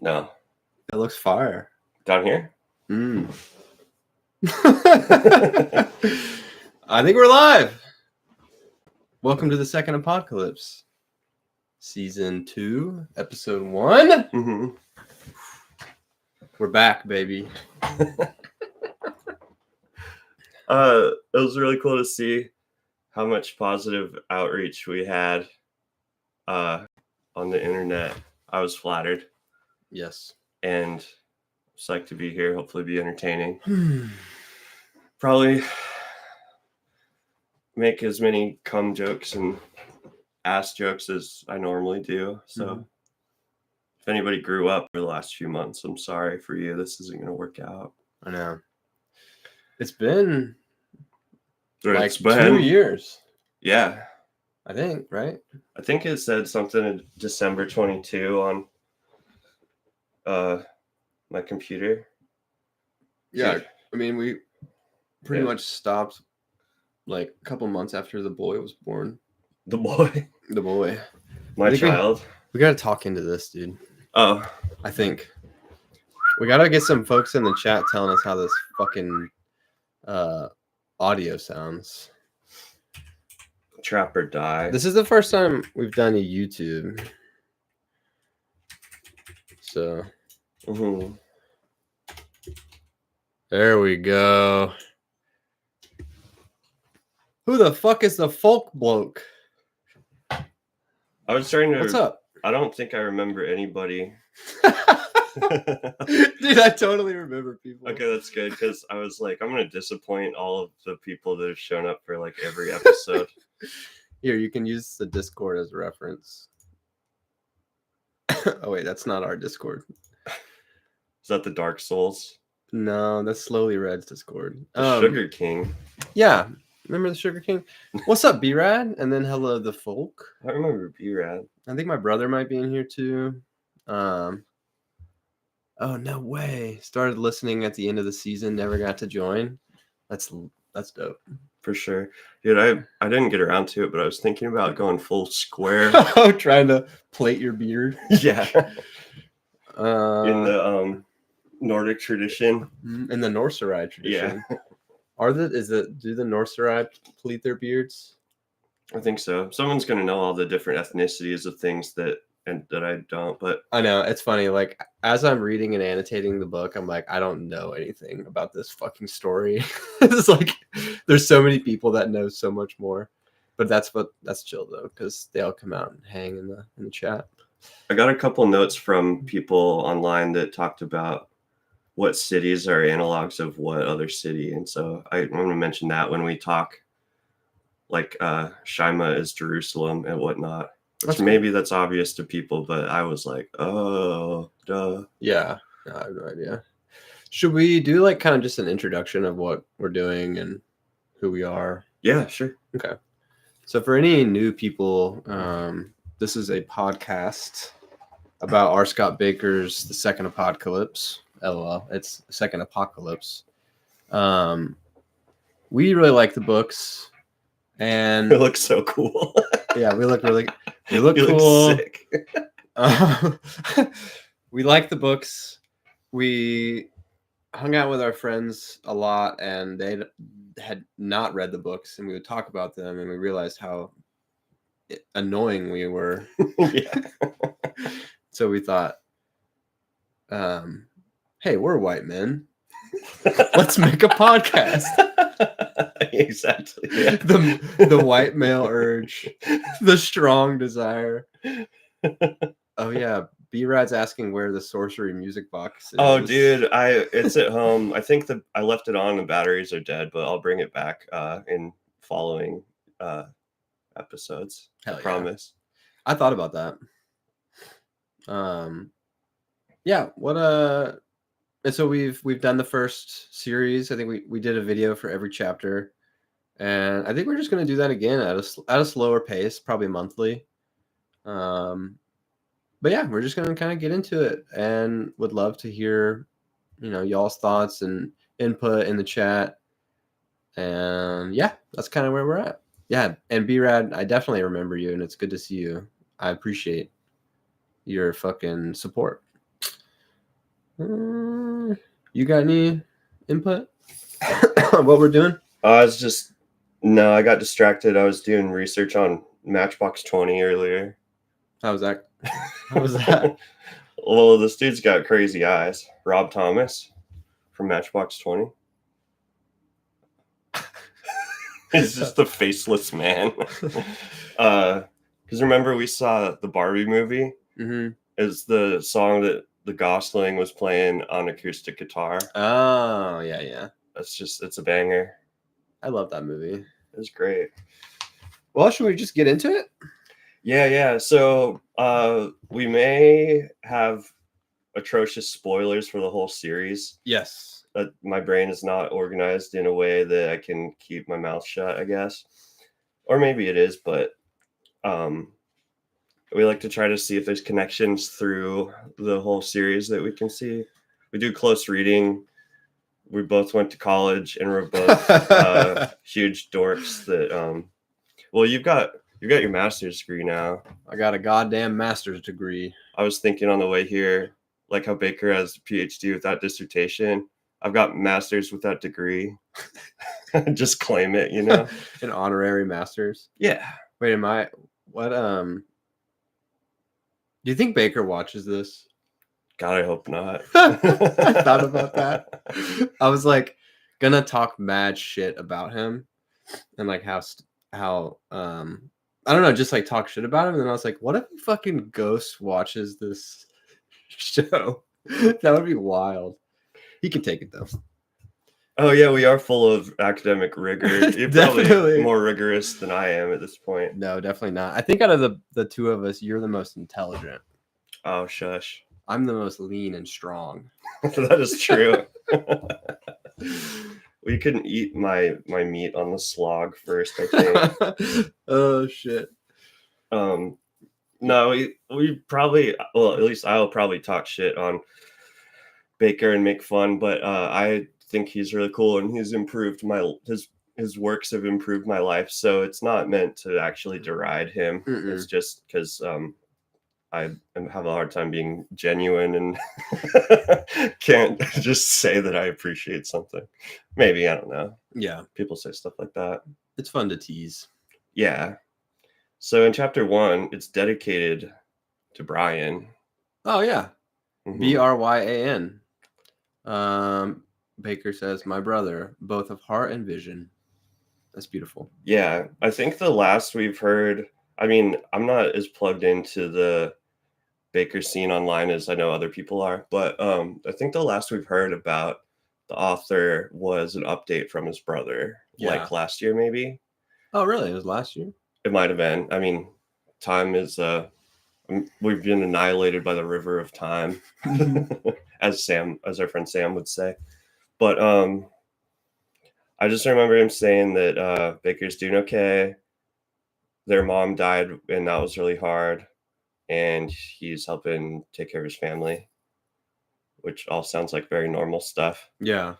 No. It looks fire. Down here? I think we're live. Welcome to the second Apocalypse. Season 2, episode 1. Mm-hmm. We're back, baby. It was really cool to see how much positive outreach we had on the internet. I was flattered. Yes. And psyched to be here. Hopefully be entertaining. Probably make as many cum jokes and ass jokes as I normally do. So if anybody grew up for the last few months, I'm sorry for you. This isn't going to work out. I know. It's been It's 2 years. Yeah. I think, right? I think it said something in December 22 on my computer. Yeah. I mean, we pretty much stopped like a couple months after the boy was born. The boy? The boy. My child? We got to talk into this, dude. Oh. I think. We got to get some folks in the chat telling us how this fucking audio sounds. Trap or die. This is the first time we've done a YouTube. So. There we go. Who the fuck is the folk bloke? I was trying to... What's up? I don't think I remember anybody. Dude, I totally remember people. Okay, that's good, because I was like, I'm going to disappoint all of the people that have shown up for like every episode. Here, you can use the Discord as a reference. Oh, wait, that's not our Discord. Is that the Dark Souls? No, that's Slowly Red's Discord. The Sugar King. Yeah. Remember the Sugar King? What's up, B-Rad? And then hello, the folk. I remember B-Rad. I think my brother might be in here too. Oh, no way. Started listening at the end of the season, never got to join. That's dope. For sure. Dude, I didn't get around to it, but I was thinking about going full square. Oh, trying to plait your beard? Yeah. In the Nordic tradition. In the Norserai tradition. Yeah. Do the Norserai pleat their beards? I think so. Someone's gonna know all the different ethnicities of things that I don't, but I know, it's funny. Like, as I'm reading and annotating the book, I'm like, I don't know anything about this fucking story. It's like there's so many people that know so much more. But that's chill though, because they all come out and hang in the chat. I got a couple notes from people online that talked about what cities are analogs of what other city, and so I want to mention that when we talk, like Shima is Jerusalem and whatnot, which maybe that's obvious to people, but I was like, oh, duh. Yeah, no, I have no idea. Should we do like kind of just an introduction of what we're doing and who we are? Yeah, sure. Okay. So for any new people, this is a podcast about R. Scott Baker's The Second Apocalypse. LOL, it's The Second Apocalypse. We really like the books, and it looks so cool. Yeah, we look cool. Sick. We like the books. We hung out with our friends a lot, and they had not read the books, and we would talk about them, and we realized how annoying we were. Yeah. So we thought, hey, we're white men. Let's make a podcast. Exactly. Yeah. The white male urge, the strong desire. Oh yeah, B-Rad's asking where the sorcery music box is. Oh, dude, it's at home. I think I left it on. The batteries are dead, but I'll bring it back in following episodes. I promise. I thought about that. Yeah. And so we've done the first series. I think we did a video for every chapter, and I think we're just going to do that again at a slower pace, probably monthly. But yeah, we're just going to kind of get into it, and would love to hear, y'all's thoughts and input in the chat. And yeah, that's kind of where we're at. Yeah, and B-Rad, I definitely remember you, and it's good to see you. I appreciate your fucking support. You got any input on what we're doing? No, I got distracted. I was doing research on Matchbox 20 earlier. How was that? How was that? Well, this dude's got crazy eyes. Rob Thomas from Matchbox 20. He's just a faceless man. Because remember we saw the Barbie movie? Mm-hmm. It's the song that the Gosling was playing on acoustic guitar. Oh, yeah. It's a banger. I love that movie. It was great. Well, should we just get into it? Yeah. So we may have atrocious spoilers for the whole series. Yes. My brain is not organized in a way that I can keep my mouth shut, I guess. Or maybe it is, but we like to try to see if there's connections through the whole series that we can see. We do close reading. We both went to college and we're both huge dorks that well, you've got your master's degree now. I got a goddamn master's degree. I was thinking on the way here, like how Bakker has a PhD without dissertation. I've got master's without degree. Just claim it, you know? An honorary master's? Yeah. Wait, do you think Bakker watches this? God, I hope not. I thought about that. I was like gonna talk mad shit about him and like how I don't know, just like talk shit about him. And then I was like, what if he fucking ghost watches this show? That would be wild. He can take it though. Oh yeah, we are full of academic rigor. You're probably more rigorous than I am at this point. No, definitely not. I think out of the two of us, you're the most intelligent. Oh shush. I'm the most lean and strong. That is true. Well, you couldn't eat my meat on the slog first, I think. Oh shit. No, we probably, well, at least I'll probably talk shit on Bakker and make fun, but I think he's really cool and he's improved his works have improved my life. So it's not meant to actually deride him. Mm-mm. It's just because I have a hard time being genuine and can't just say that I appreciate something. Maybe, I don't know. Yeah. People say stuff like that. It's fun to tease. Yeah. So in chapter 1, it's dedicated to Brian. Oh yeah. Mm-hmm. Bryan. Bakker says, "My brother, both of heart and vision." That's beautiful. Yeah. I think the last we've heard, I mean, I'm not as plugged into the Bakker scene online as I know other people are, but I think the last we've heard about the author was an update from his brother, like last year maybe. Oh really? It was last year? It might have been. I mean, time is we've been annihilated by the river of time, as our friend Sam would say. But I just remember him saying that Bakker's doing okay. Their mom died and that was really hard. And he's helping take care of his family, which all sounds like very normal stuff. Yeah.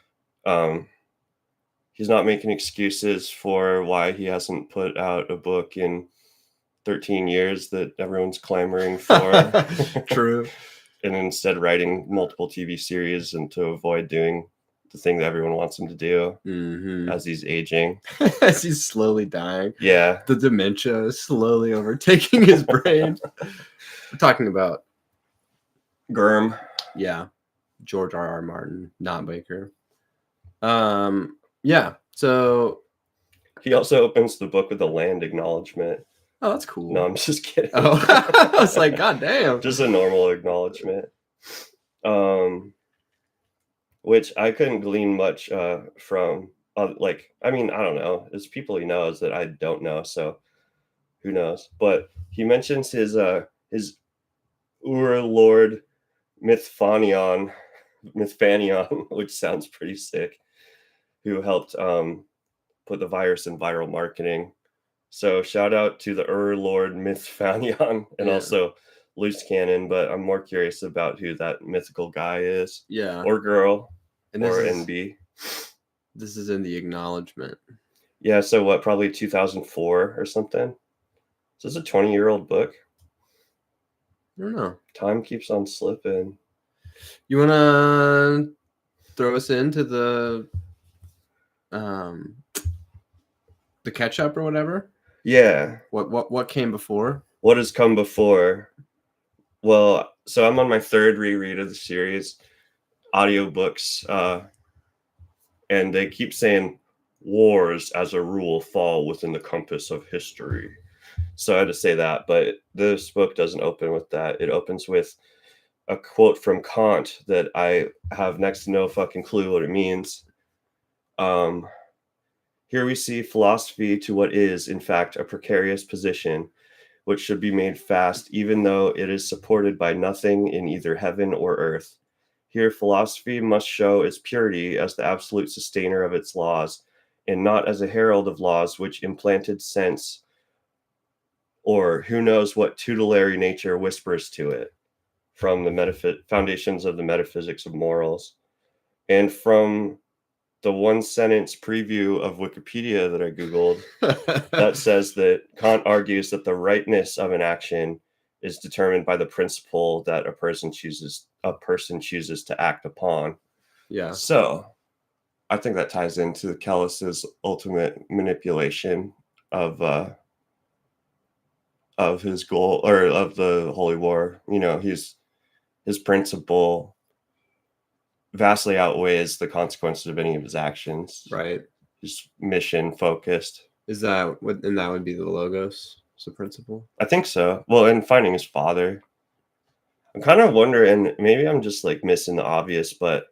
He's not making excuses for why he hasn't put out a book in 13 years that everyone's clamoring for. True. And instead writing multiple TV series and to avoid doing the thing that everyone wants him to do as he's aging. As he's slowly dying. Yeah. The dementia is slowly overtaking his brain. We're talking about Gurm. Yeah. George R.R. Martin, not Bakker. Yeah. So he also opens the book with a land acknowledgement. Oh, that's cool. No, I'm just kidding. Oh, I was like, God damn. Just a normal acknowledgement. Which I couldn't glean much from. Like, I mean, I don't know. There's people he knows that I don't know, so who knows? But he mentions his Ur-Lord Mythphanion, which sounds pretty sick, who helped put the virus in viral marketing. So shout out to the Ur-Lord Mythphanion and also Loose Cannon, but I'm more curious about who that mythical guy is. Yeah. Or girl. And or NB. This is in the acknowledgement. Yeah, so what, probably 2004 or something? So it's a 20-year-old book. I don't know. Time keeps on slipping. You wanna throw us into the catch up or whatever? Yeah. What came before? What has come before? Well, so I'm on my third reread of the series, audiobooks, and they keep saying wars as a rule fall within the compass of history. So I had to say that, but this book doesn't open with that. It opens with a quote from Kant that I have next to no fucking clue what it means. Here we see philosophy to what is, in fact, a precarious position, which should be made fast, even though it is supported by nothing in either heaven or earth. Here, philosophy must show its purity as the absolute sustainer of its laws, and not as a herald of laws which implanted sense, or who knows what tutelary nature whispers to it, from the foundations of the metaphysics of morals. And from the one sentence preview of Wikipedia that I Googled, that says that Kant argues that the rightness of an action is determined by the principle that a person chooses to act upon. Yeah. So I think that ties into Kellis's ultimate manipulation of his goal, or of the Holy War. You know, his principle vastly outweighs the consequences of any of his actions. Right. He's mission focused. Is that what? And that would be the Logos, the principle. I think so. Well, and finding his father. I'm kind of wondering, maybe I'm just like missing the obvious, but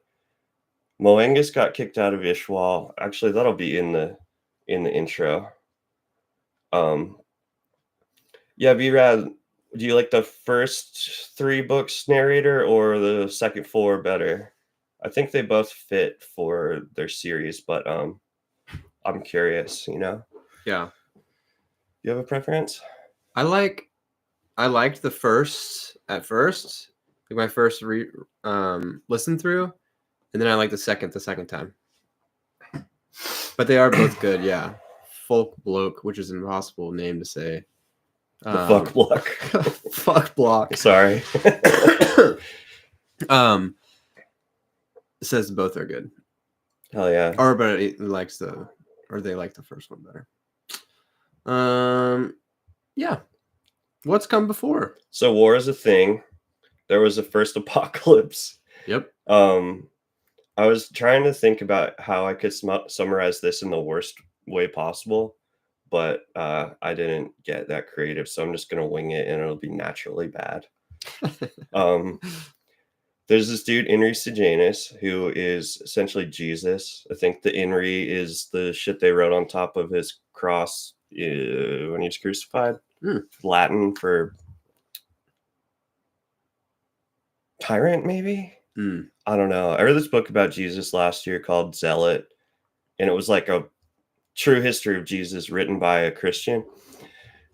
Moengus got kicked out of Ishwal. Actually, that'll be in the intro. Yeah, B-Rad, do you like the first 3 books narrator or the second 4 better? I think they both fit for their series, but I'm curious, you know? Yeah. You have a preference? I liked the first at first, like my first listen through, and then I liked the second time. But they are both good, yeah. Folk Bloke, which is an impossible name to say. The fuck block. Fuck block. Sorry. Says both are good. Hell yeah. But they like the first one better. Yeah. What's come before? So war is a thing. There was a first apocalypse. Yep. I was trying to think about how I could summarize this in the worst way possible, but I didn't get that creative, so I'm just gonna wing it, and it'll be naturally bad. There's this dude, Inri Sejanus, who is essentially Jesus. I think the Inri is the shit they wrote on top of his cross when he was crucified. Latin for tyrant, maybe? I don't know. I read this book about Jesus last year called Zealot, and it was like a true history of Jesus written by a Christian.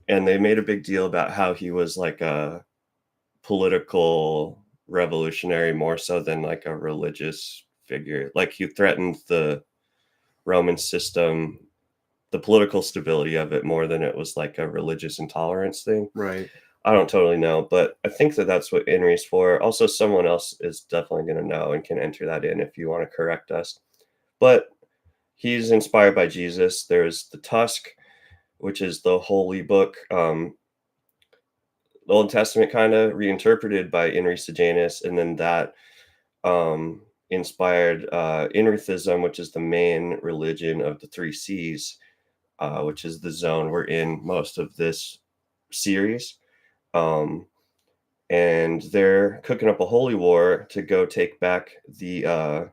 And they made a big deal about how he was like a political revolutionary more so than like a religious figure. Like he threatened the Roman system, the political stability of it, more than it was like a religious intolerance thing. Right. I don't totally know, but I think that that's what Inri's for. Also, someone else is definitely going to know and can enter that in if you want to correct us. But he's inspired by Jesus. There's the Tusk, which is the holy book, the Old Testament kind of reinterpreted by Inri Sejanus, and then that inspired Inrithism, which is the main religion of the 3 C's, which is the zone we're in most of this series. And they're cooking up a holy war to go take back the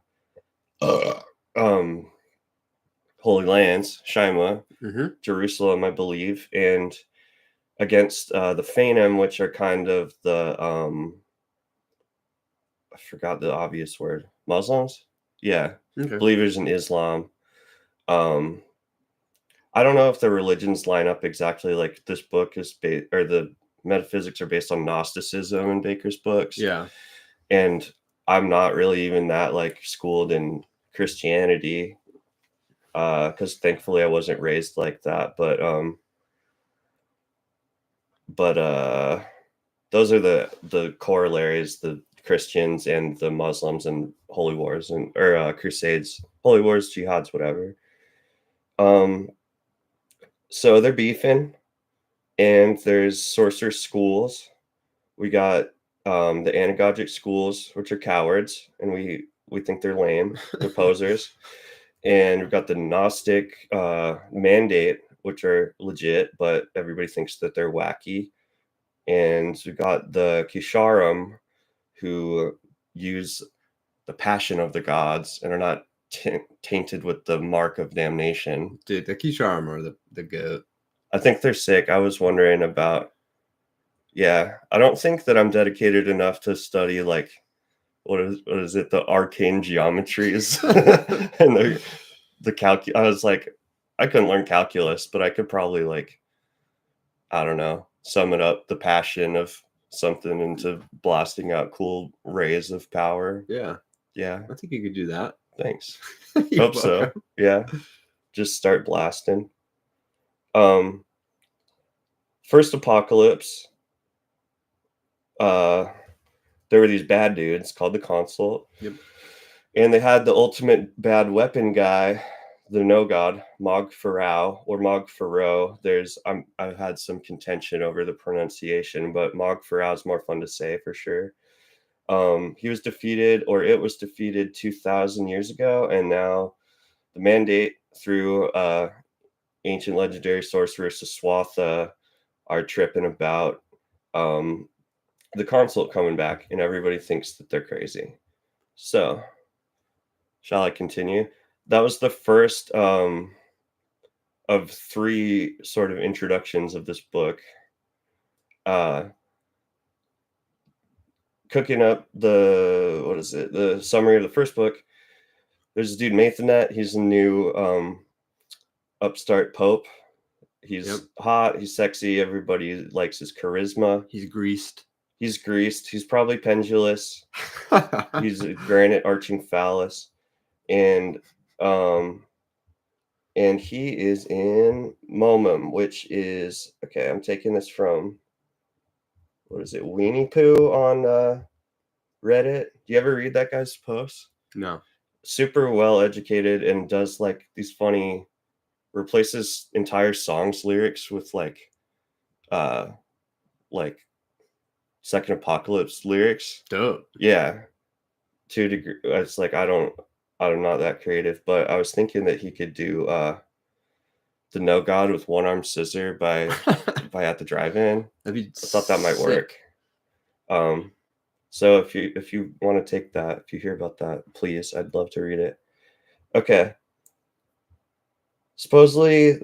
Holy Lands, Shima, Jerusalem, I believe, and against the Phanim, which are kind of the I forgot the obvious word, Muslims. Yeah, believers in Islam. I don't know if the religions line up exactly. Like this book is or the metaphysics are based on Gnosticism in Bakker's books. Yeah, and I'm not really even that like schooled in Christianity, because thankfully I wasn't raised like that. But those are the corollaries, the Christians and the Muslims and holy wars or crusades, holy wars, jihads, whatever. So they're beefing, and there's sorcerer schools. We got the anagogic schools, which are cowards, and we think they're lame, they're posers. And we've got the Gnostic mandate, which are legit, but everybody thinks that they're wacky. And we've got the Kisharim, who use the passion of the gods and are not tainted with the mark of damnation. Dude, the Kisharim are the goat. I think they're sick. I was wondering about, yeah, I don't think that I'm dedicated enough to study like, what is it, the arcane geometries and the I was like, I couldn't learn calculus, but I could probably like, I don't know, sum it up, the passion of something into blasting out cool rays of power. Yeah. Yeah. I think you could do that. Thanks. You're Hope so. welcome. Yeah. Just start blasting. First Apocalypse. There were these bad dudes called the Consult. Yep. And they had the ultimate bad weapon guy, the no god, Mog Farao or Mog Pharaoh. I've had some contention over the pronunciation, but Mog Farao is more fun to say for sure. He was defeated, or it was defeated 2,000 years ago, and now the mandate through ancient legendary sorcerer Saswatha are tripping about the Consult coming back, and everybody thinks that they're crazy. So, shall I continue? That was the first of 3 sort of introductions of this book. Cooking up the summary of the first book. There's this dude, Mathanet. He's a new upstart pope. He's hot. He's sexy. Everybody likes his charisma. He's greased. He's probably pendulous. He's a granite arching phallus. And he is in Momum, which is, okay, I'm taking this from, what is it, Weenie Poo on Reddit. Do you ever read that guy's posts? No. Super well educated and does like these funny, replaces entire songs lyrics with like Second Apocalypse lyrics. Dope. Yeah. To a degree. It's like I'm not that creative, but I was thinking that he could do the No God with One Arm Scissor by At the Drive-In. I thought that might work. So if you want to take that, if you hear about that, please, I'd love to read it. Okay. Supposedly,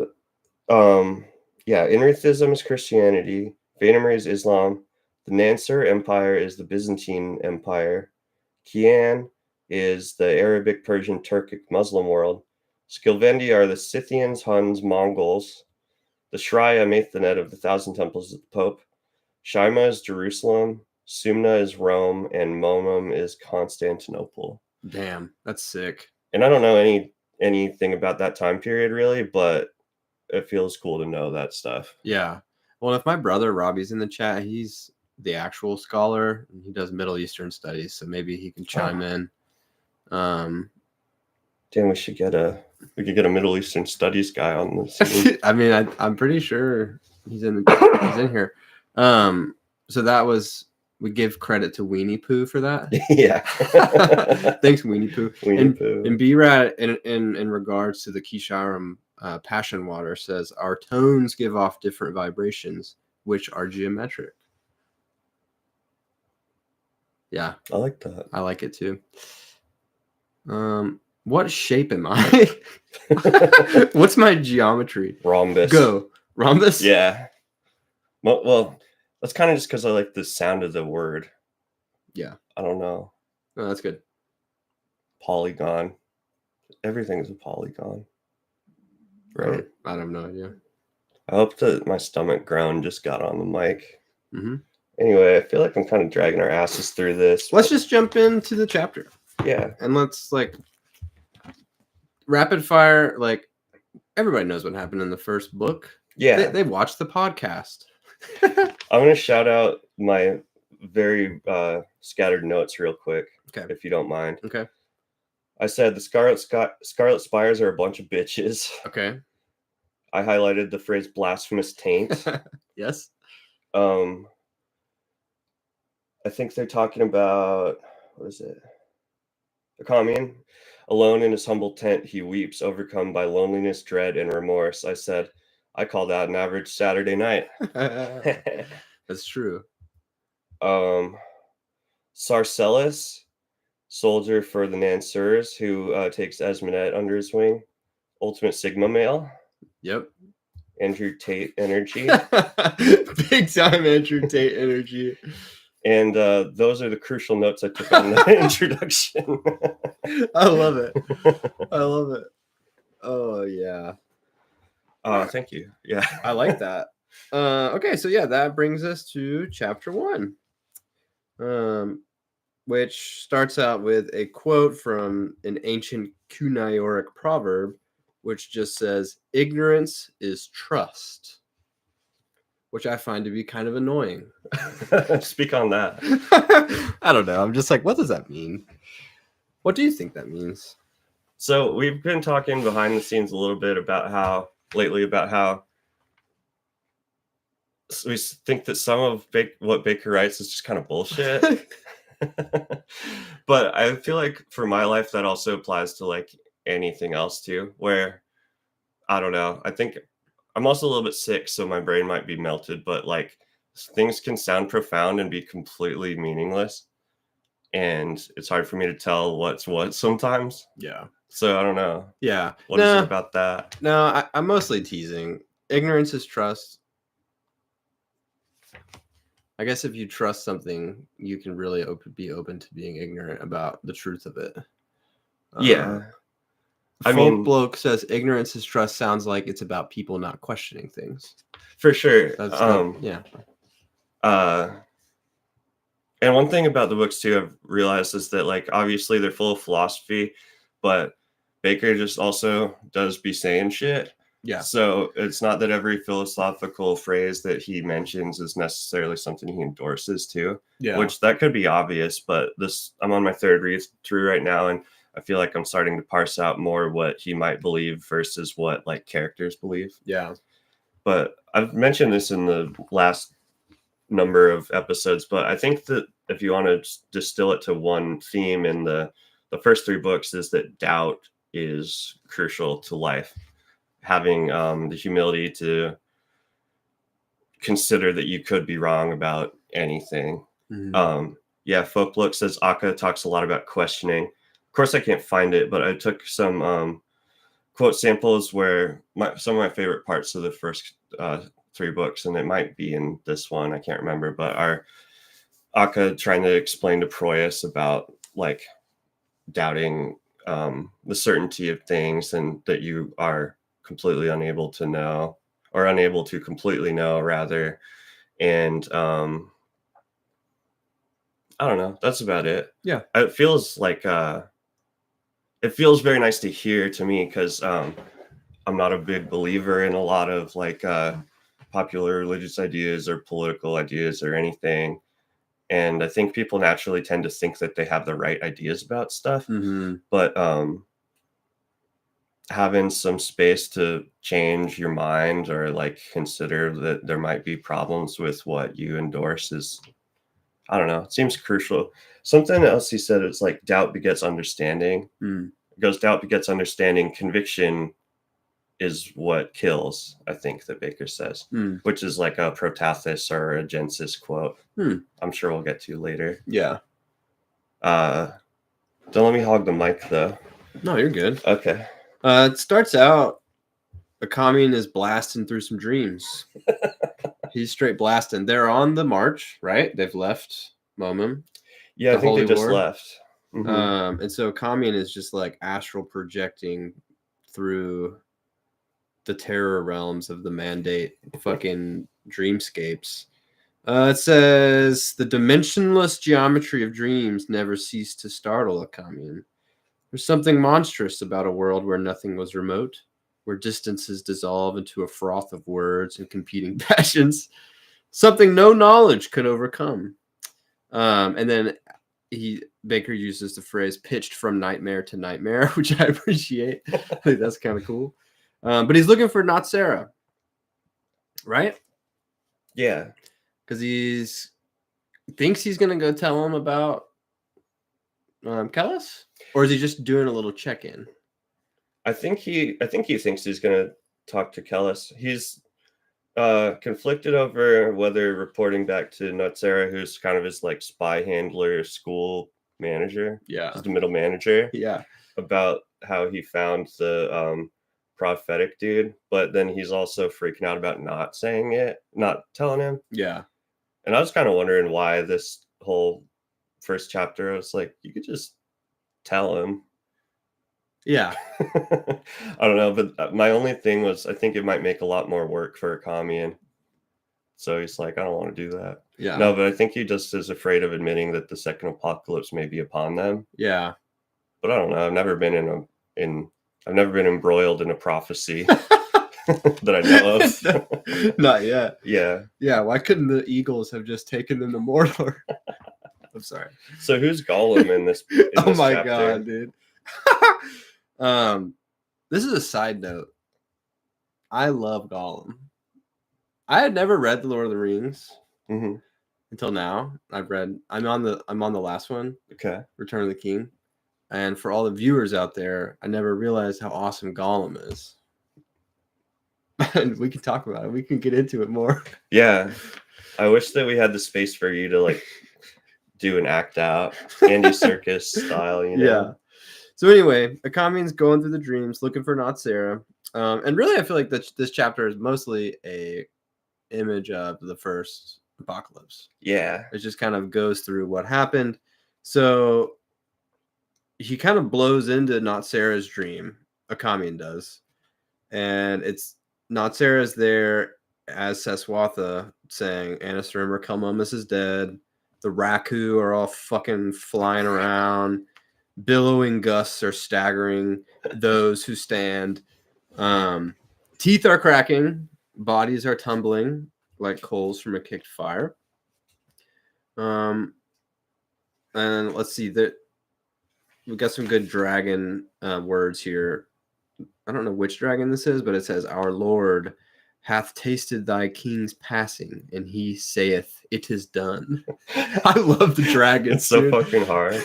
Inrithism is Christianity, Venemer is Islam, the Nansur Empire is the Byzantine Empire, Kian is the Arabic, Persian, Turkic, Muslim world, Skilvendi are the Scythians, Huns, Mongols, the Shraya Mathanet of the Thousand Temples of the Pope, Shima is Jerusalem, Sumna is Rome, and Momum is Constantinople. Damn, that's sick. And I don't know anything about that time period really, but it feels cool to know that stuff. Yeah. Well, if my brother Robbie's in the chat, he's the actual scholar and he does Middle Eastern studies, so maybe he can chime in. Damn, we could get a Middle Eastern studies guy on this. I mean, I'm pretty sure he's in here. So that was, we give credit to Weenie Poo for that. Yeah. Thanks, Weenie Poo. Poo. And B-Rat in regards to the Kisharim Passion Water says, our tones give off different vibrations, which are geometric. Yeah. I like that. I like it too. What shape am I? What's my geometry? Rhombus. Go. Rhombus? Yeah. Well, that's kind of just because I like the sound of the word. Yeah. I don't know. No, that's good. Polygon. Everything's a polygon. Right? I have no idea. I hope that my stomach groan just got on the mic. Mm-hmm. Anyway, I feel like I'm kind of dragging our asses through this. Let's just jump into the chapter. Yeah. And let's rapid fire, everybody knows what happened in the first book. Yeah. They watched the podcast. I'm going to shout out my very scattered notes real quick, Okay. if you don't mind. Okay. I said the Scarlet Spires are a bunch of bitches. Okay. I highlighted the phrase blasphemous taint. Yes. I think they're talking about, what is it? The commune. Alone in his humble tent, he weeps, overcome by loneliness, dread, and remorse. I said, I call that an average Saturday night. That's true. Sarcellus, soldier for the Nansers, who takes Esmonette under his wing. Ultimate Sigma male. Yep. Andrew Tate energy. Big time Andrew Tate energy. And those are the crucial notes I took on the introduction. I love it. I love it. Oh, yeah. Thank you. Yeah. I like that. Okay, so yeah, that brings us to chapter 1. Which starts out with a quote from an ancient Cuneiform proverb, which just says, "Ignorance is trust," which I find to be kind of annoying. Speak on that. I don't know. I'm just like, what does that mean? What do you think that means? So we've been talking behind the scenes a little bit about how we think that some of what Bakker writes is just kind of bullshit. But I feel like for my life that also applies to like anything else too, where I don't know, I think I'm also a little bit sick, so my brain might be melted, but like things can sound profound and be completely meaningless, and it's hard for me to tell what's what sometimes. Yeah. So I don't know. Yeah. What is it about that? No, I'm mostly teasing. Ignorance is trust. I guess if you trust something, you can really be open to being ignorant about the truth of it. Yeah. I Folk mean, bloke says ignorance is trust sounds like it's about people not questioning things. for sure. Yeah. And one thing about the books too I've realized is that like obviously they're full of philosophy, but Bakker just also does be saying shit. Yeah. So it's not that every philosophical phrase that he mentions is necessarily something he endorses too. Yeah. Which that could be obvious, but I'm on my third read through right now, and I feel like I'm starting to parse out more what he might believe versus what like characters believe. Yeah. But I've mentioned this in the last number of episodes, but I think that if you want to distill it to one theme in the first 3 books is that doubt is crucial to life. Having the humility to consider that you could be wrong about anything. Mm-hmm. Folklook says Akka talks a lot about questioning. Of course, I can't find it, but I took some quote samples where some of my favorite parts of the first 3 books, and it might be in this one, I can't remember, but are Akka trying to explain to Proyas about like doubting the certainty of things and that you are completely unable to know, or unable to completely know rather. And I don't know, that's about it. Yeah. It feels like it feels very nice to hear to me, because I'm not a big believer in a lot of like popular religious ideas or political ideas or anything. And I think people naturally tend to think that they have the right ideas about stuff. Mm-hmm. But having some space to change your mind or like consider that there might be problems with what you endorse is, I don't know, it seems crucial. Something else he said is like doubt begets understanding. It goes, doubt begets understanding. Conviction is what kills, I think that Bakker says, which is like a Protathis or a Gensis quote. I'm sure we'll get to later. Yeah. Don't let me hog the mic though. No, you're good. Okay. It starts out, a commune is blasting through some dreams. He's straight blasting. They're on the march, right? They've left Momum. Yeah, I think they just left. Mm-hmm. And so commune is just like astral projecting through the terror realms of the mandate fucking dreamscapes. It says the dimensionless geometry of dreams never ceased to startle a commune. There's something monstrous about a world where nothing was remote, where distances dissolve into a froth of words and competing passions, something no knowledge could overcome. And then Bakker uses the phrase "pitched from nightmare to nightmare," which I appreciate. I think that's kind of cool. But he's looking for not Sarah, right? Yeah. Because thinks he's gonna go tell him about Kellis, or is he just doing a little check-in? I think he thinks he's gonna talk to Kellis. He's conflicted over whether reporting back to Nutsera, who's kind of his like spy handler, school manager, Yeah, just the middle manager, yeah, about how he found the prophetic dude, but then he's also freaking out about not saying it, not telling him. yeah. And I was kind of wondering why this whole first chapter, I was like, you could just tell him. Yeah. I don't know, but my only thing was I think it might make a lot more work for Akamian. So he's like, I don't want to do that. Yeah. No, but I think he just is afraid of admitting that the second apocalypse may be upon them. Yeah. But I don't know. I've never been embroiled in a prophecy that I know of. Not yet. Yeah. Yeah. Why couldn't the Eagles have just taken them to Mordor? I'm sorry. So who's Gollum in this? Oh my chapter? God, dude. This is a side note. I love Gollum. I had never read The Lord of the Rings until now. I'm on the last one. Okay. Return of the King. And for all the viewers out there, I never realized how awesome Gollum is. And we can talk about it. We can get into it more. Yeah. I wish that we had the space for you to like do an act out, Andy Serkis style, you know? Yeah. So anyway, Akamian's going through the dreams, looking for not Sarah. And really, I feel like this chapter is mostly a image of the first apocalypse. Yeah. It just kind of goes through what happened. So he kind of blows into not Sarah's dream. Akamian does. And it's not Sarah's there as Seswatha saying, Anastarim Kalmumus is dead. The Raku are all fucking flying around. Billowing gusts are staggering those who stand. Teeth are cracking. Bodies are tumbling like coals from a kicked fire. And let's see that we got some good dragon words here. I don't know which dragon this is, but it says, Our Lord hath tasted thy king's passing, and he saith, It is done. I love the dragons. It's so dude. fucking hard.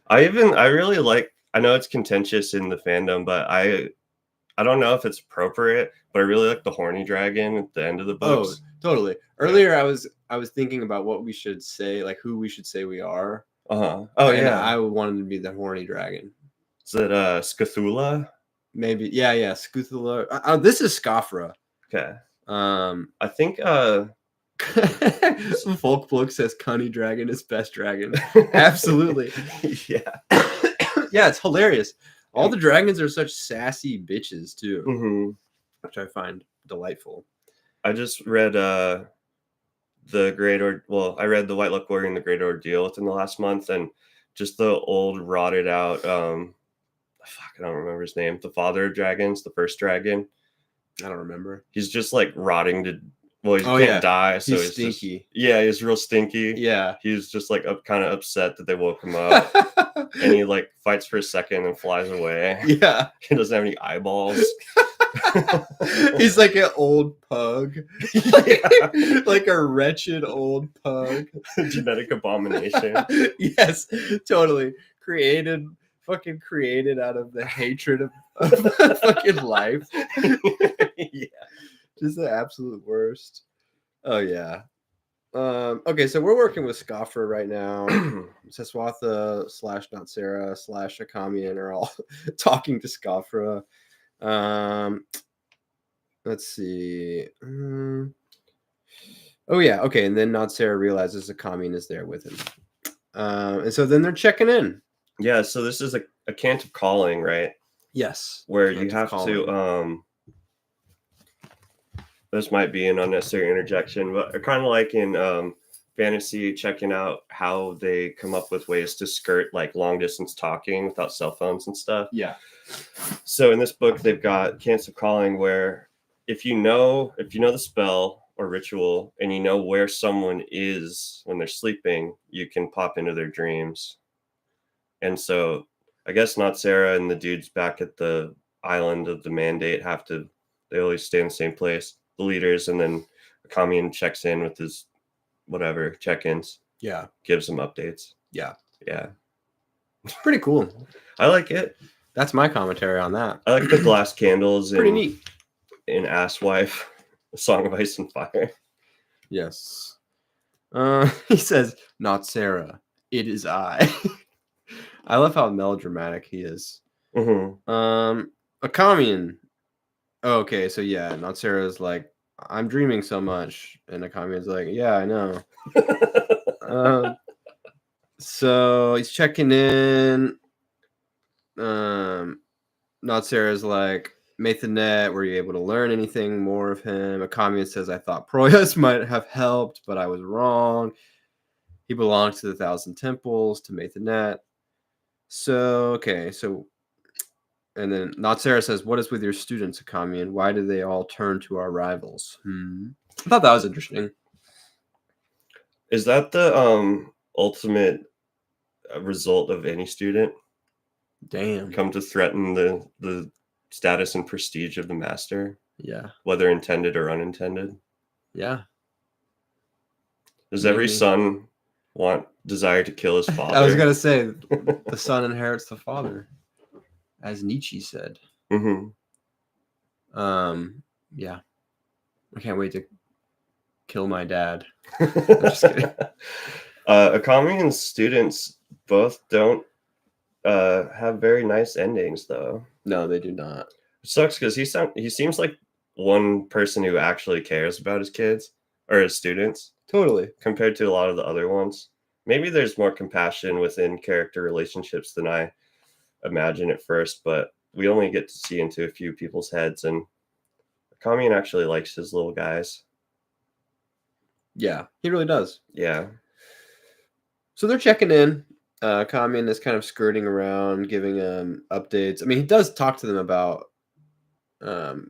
I really like, I know it's contentious in the fandom, but I don't know if it's appropriate, but I really like the horny dragon at the end of the books. Oh, totally. Earlier, I was thinking about what we should say, like who we should say we are. Oh, and yeah. I wanted to be the horny dragon. Is it Scathula? Maybe. Yeah. Scuthula. This is Scafra. Okay. I think Folkbook says Cunny Dragon is best dragon. Absolutely. Yeah. Yeah, it's hilarious. All the dragons are such sassy bitches too, which I find delightful. I just read I read The White Luck Warrior and the Great Ordeal within the last month, and just the old rotted out I don't remember his name. The father of dragons, the first dragon. I don't remember. He's just like rotting to. Well, he can't die, so he's stinky. He's real stinky. Yeah, he's just like kind of upset that they woke him up, and he like fights for a second and flies away. Yeah, he doesn't have any eyeballs. He's like an old pug, like a wretched old pug. Genetic abomination. Yes, totally. Fucking created out of the hatred of fucking life. Yeah, just the absolute worst. Oh yeah. Okay, so we're working with Scoffer right now. Seswatha / Not Sarah / Akamian are all talking to Scofra. Let's see. Oh yeah, okay, and then Not Sarah realizes Akamian is there with him. And so then they're checking in. Yeah, so this is a cant of calling, right? Yes. Where you have to this might be an unnecessary interjection, but kind of like in fantasy, checking out how they come up with ways to skirt like long distance talking without cell phones and stuff. Yeah. So in this book, they've got cants of calling where if you know the spell or ritual, and you know where someone is when they're sleeping, you can pop into their dreams. And so I guess not Sarah and the dudes back at the island of the mandate they always stay in the same place, the leaders, and then Kamian checks in with his whatever check-ins, Yeah. gives them updates. Yeah. Yeah. Pretty cool. I like it. That's my commentary on that. I like the glass candles Pretty neat. in Asswife, A Song of Ice and Fire. Yes. He says, "Not Sarah. It is I." I love how melodramatic he is. Mm-hmm. Akamian. Oh, okay, so yeah, not Sarah's like, "I'm dreaming so much," and Akamian's like, "Yeah, I know." So he's checking in. Not Sarah's like, Mathanet, were you able to learn anything more of him? Akamian says, I thought Proyas might have helped, but I was wrong. He belongs to the Thousand Temples, to Mathanet. So, okay, so, and then Not Sarah says, what is with your students, Akamian? Why do they all turn to our rivals? I thought that was interesting. Is that the ultimate result of any student? Damn. Come to threaten the status and prestige of the master? Yeah. Whether intended or unintended? Yeah. Does every son desire to kill his father? I was going to say, the son inherits the father, as Nietzsche said. Mm-hmm. Yeah. I can't wait to kill my dad. I'm just kidding. Akamian's students both don't have very nice endings, though. No, they do not. It sucks because he seems like one person who actually cares about his kids or his students. Totally. Compared to a lot of the other ones. Maybe there's more compassion within character relationships than I imagine at first, but we only get to see into a few people's heads, and Kamian actually likes his little guys. Yeah, he really does. Yeah. So they're checking in. Kamian is kind of skirting around, giving them updates. I mean, he does talk to them about the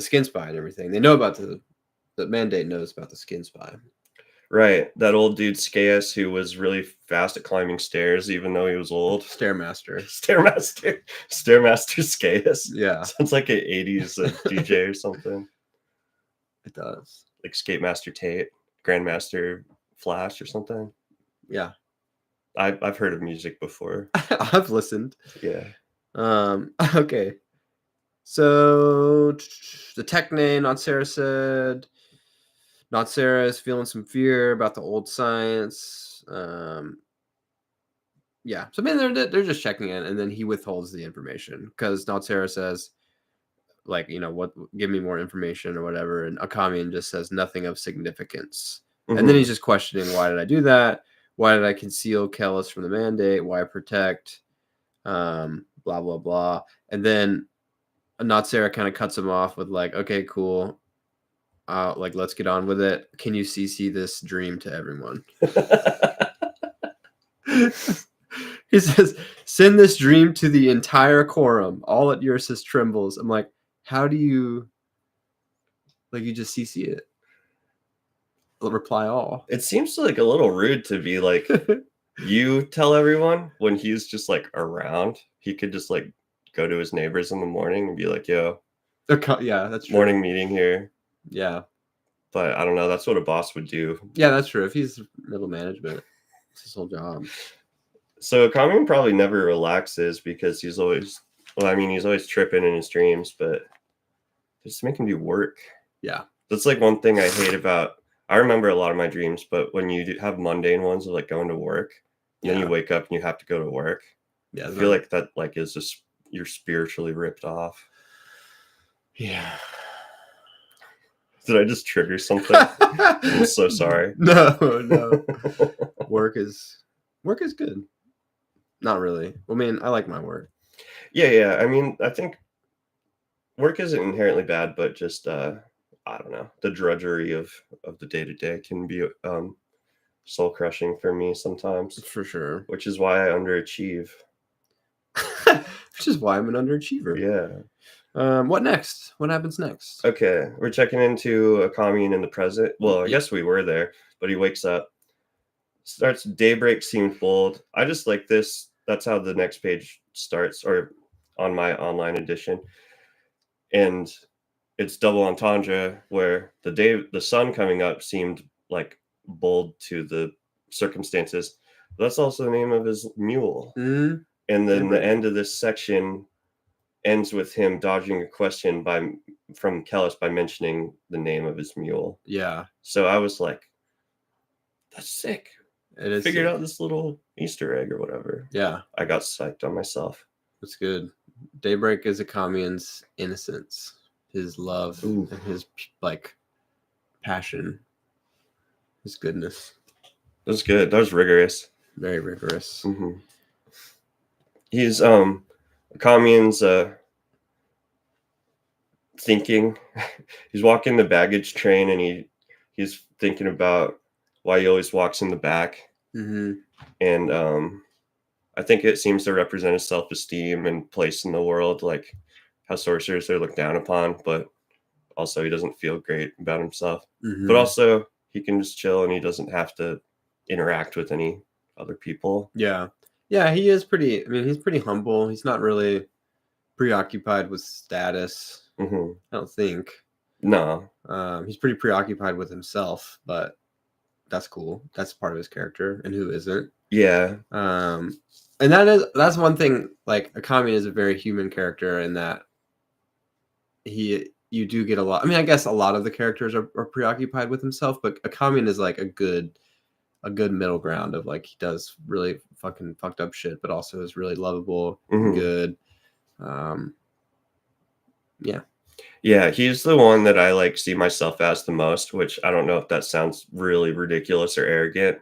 skin spy and everything. They know about the mandate knows about the skin spy. Right. That old dude Skaeus who was really fast at climbing stairs even though he was old. Stairmaster Skaeus. Yeah. Sounds like an 80s DJ or something. It does. Like Skate Master Tate, Grandmaster Flash or something. Yeah. I've heard of music before. I've listened. Yeah. Okay. So the Techne, Not Sarah said, Not Sarah is feeling some fear about the old science. Yeah. So I mean, they're just checking in, and then he withholds the information because Not Sarah says, like, what? Give me more information or whatever, and Akamian just says nothing of significance, and then he's just questioning, why did I do that? Why did I conceal Kellis from the mandate? Why protect? Blah blah blah, and then Not Sarah kind of cuts him off with like, okay, cool. Like, let's get on with it. Can you CC this dream to everyone? He says, send this dream to the entire quorum. All at Ursus trembles. I'm like, how do you, like, you just CC it? Reply all. It seems like a little rude to be like, you tell everyone when he's just like around. He could just like go to his neighbors in the morning and be like, yo, yeah, that's true. Morning meeting here. Yeah. But I don't know. That's what a boss would do. Yeah, that's true. If he's middle management, it's his whole job. So Kamian probably never relaxes because he's always tripping in his dreams, but just make him do work. Yeah. That's like one thing I hate about, I remember a lot of my dreams, but when you have mundane ones of like going to work, and then you wake up and you have to go to work. Yeah. I feel like that like is just, you're spiritually ripped off. Yeah. Did I just trigger something? I'm so sorry. No. Work is good. Not really. I mean, I like my work. Yeah. I mean, I think work isn't inherently bad, but just I don't know. The drudgery of the day-to-day can be soul crushing for me sometimes. For sure. Which is why I underachieve. Which is why I'm an underachiever. Yeah. What next? What happens next? Okay, we're checking into a commune in the present. Well, I guess we were there, but he wakes up. Starts daybreak seemed bold. I just like this. That's how the next page starts, or on my online edition. And it's double entendre where the sun coming up seemed like bold to the circumstances. That's also the name of his mule. Mm, And then the daybreak. end of this section ends with him dodging a question from Kellis by mentioning the name of his mule. Yeah, So I was like, that's sick. it is. Figured sick. out this little Easter egg or whatever. Yeah, I got psyched on myself. that's good. Daybreak is a commune's innocence, his love, Ooh. and his like passion, his goodness. That was good. That was rigorous. Very rigorous. Mm-hmm. He's commune's thinking. He's walking the baggage train and he's thinking about why he always walks in the back. Mm-hmm. And I think it seems to represent his self-esteem and place in the world, like how sorcerers are looked down upon, but also he doesn't feel great about himself. Mm-hmm. But also he can just chill and he doesn't have to interact with any other people. Yeah, he is pretty. I mean, he's pretty humble. He's not really preoccupied with status. Mm-hmm. I don't think. No. He's pretty preoccupied with himself, but that's cool. That's part of his character, and who isn't? Yeah. And that's one thing. Like, a commune is a very human character in that you do get a lot. I mean, I guess a lot of the characters are preoccupied with himself, but a commune is like a good middle ground of like he does really fucking fucked up shit, but also is really lovable, Mhm. good. Yeah, he's the one that I like see myself as the most, which I don't know if that sounds really ridiculous or arrogant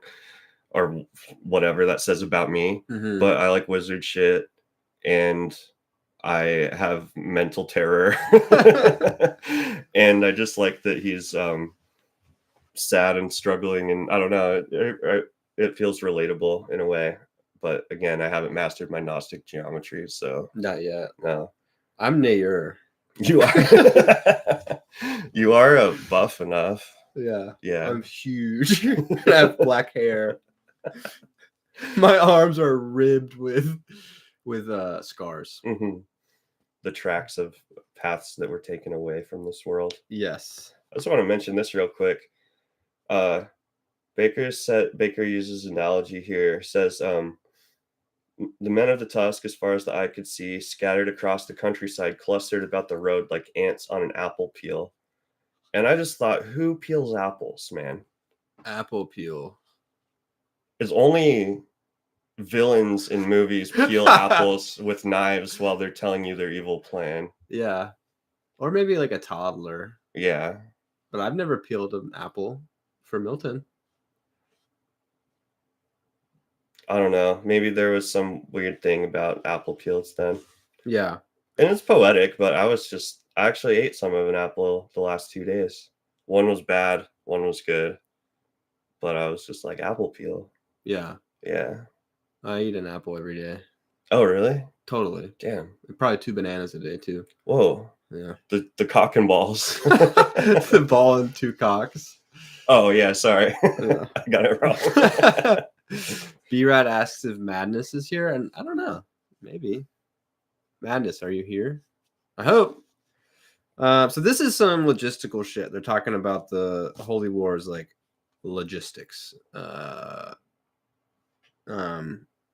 or whatever that says about me, Mhm. but I like wizard shit and I have mental terror. And I just like that he's sad and struggling, and I don't know, it feels relatable in a way. But again, I haven't mastered my Gnostic geometry, so Not yet. no. I'm Nayer. You are you are a buff enough. Yeah. Yeah. I'm huge. I have black hair. My arms are ribbed with scars. Mm-hmm. The tracks of paths that were taken away from this world. Yes. I just want to mention this real quick. Bakker uses analogy here. Says the men of the Tusk, as far as the eye could see, scattered across the countryside, clustered about the road like ants on an apple peel. And I just thought, who peels apples, man? Apple peel. It's only villains in movies peel apples with knives while they're telling you their evil plan. Yeah. Or maybe like a toddler. Yeah. But I've never peeled an apple for Milton. I don't know. Maybe there was some weird thing about apple peels then. Yeah. And it's poetic, but I actually ate some of an apple the last 2 days. One was bad, one was good. But I was just like, apple peel. Yeah. Yeah. I eat an apple every day. Oh, really? Totally. Damn. Probably 2 bananas a day too. Whoa. Yeah. The cock and balls. The ball and 2 cocks. Oh, yeah, sorry. Yeah. I got it wrong. B-Rat asks if Madness is here, and I don't know. Maybe. Madness, are you here? I hope. So this is some logistical shit. They're talking about the Holy Wars, like logistics.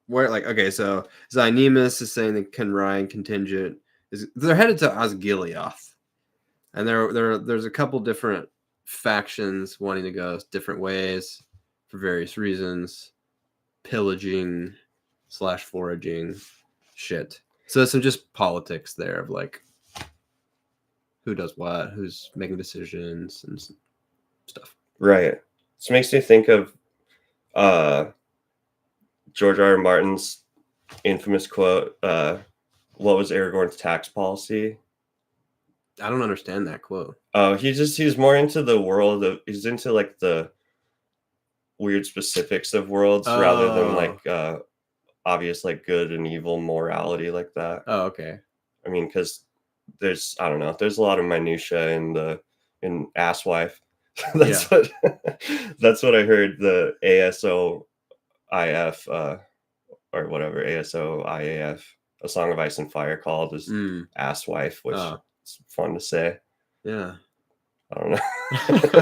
Where like okay, so Zynemus is saying the Kenryan contingent they're headed to Osgiliath, and there's a couple different factions wanting to go different ways for various reasons, pillaging / foraging shit. So there's some just politics there of like who does what, who's making decisions and stuff. Right. This makes me think of George R. R. Martin's infamous quote, what was Aragorn's tax policy? I don't understand that quote. Oh, he's more into the world of, he's into like the weird specifics of worlds rather than like obvious like good and evil morality like that. Oh, okay. I mean, because there's I don't know. There's a lot of minutia in asswife. That's what that's what I heard the ASOIF or whatever ASOIAF, A Song of Ice and Fire called is asswife, which is fun to say. Yeah. I don't know.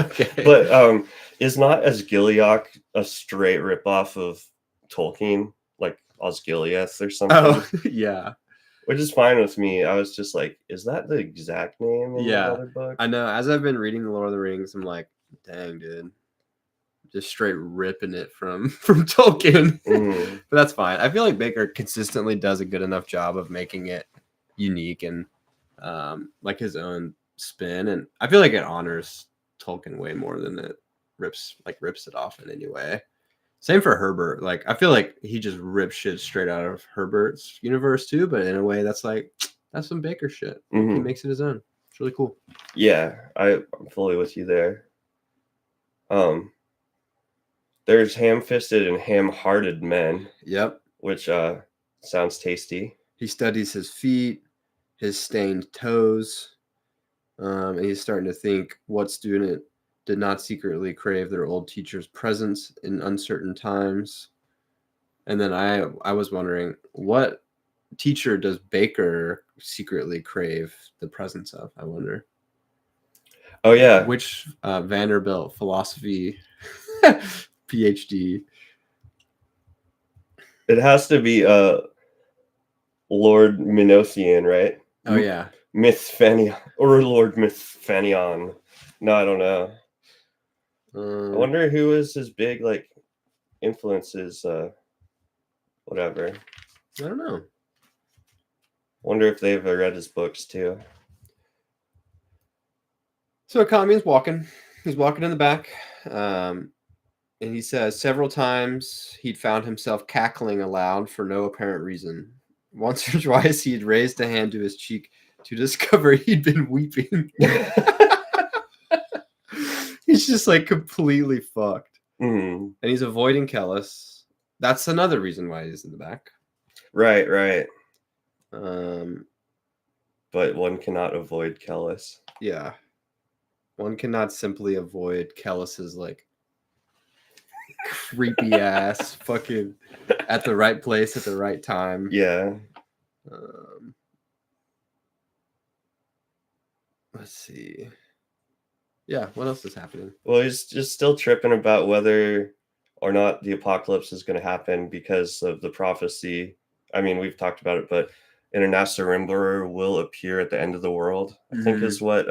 Okay. But is not Asgiliath a straight ripoff of Tolkien, like Osgiliath or something? Oh, yeah. Which is fine with me. I was just like, is that the exact name in the other book? I know. As I've been reading The Lord of the Rings, I'm like, dang, dude. Just straight ripping it from Tolkien. But that's fine. I feel like Bakker consistently does a good enough job of making it unique and like his own spin. And I feel like it honors Tolkien way more than it rips it off in any way. Same for Herbert. Like, I feel like he just rips shit straight out of Herbert's universe too, but in a way that's like, that's some Bakker shit. He makes it his own. It's really cool. Yeah, I'm fully with you there. There's ham-fisted and ham-hearted men. Yep. Which sounds tasty. He studies his feet, his stained toes, and he's starting to think, what student did not secretly crave their old teacher's presence in uncertain times? And then I was wondering, what teacher does Bakker secretly crave the presence of? I wonder. Oh yeah, which Vanderbilt philosophy PhD? It has to be Lord Minothian, right? Oh yeah, Mithfanion or Lord Mithfanion. No, I don't know. I wonder who is his big like influences. Whatever. I don't know. Wonder if they've read his books too. So Akami's walking. He's walking in the back, and he says several times he'd found himself cackling aloud for no apparent reason. Once or twice he'd raised a hand to his cheek to discover he'd been weeping. He's just like completely fucked. And he's avoiding Kellis. That's another reason why he's in the back. Right. But one cannot avoid Kellis. Yeah. One cannot simply avoid Kellis's like creepy ass fucking at the right place at the right time. Yeah. Let's see. Yeah, what else is happening? Well, he's just still tripping about whether or not the apocalypse is going to happen because of the prophecy. I mean, we've talked about it, but an Anasarimber will appear at the end of the world, I think is what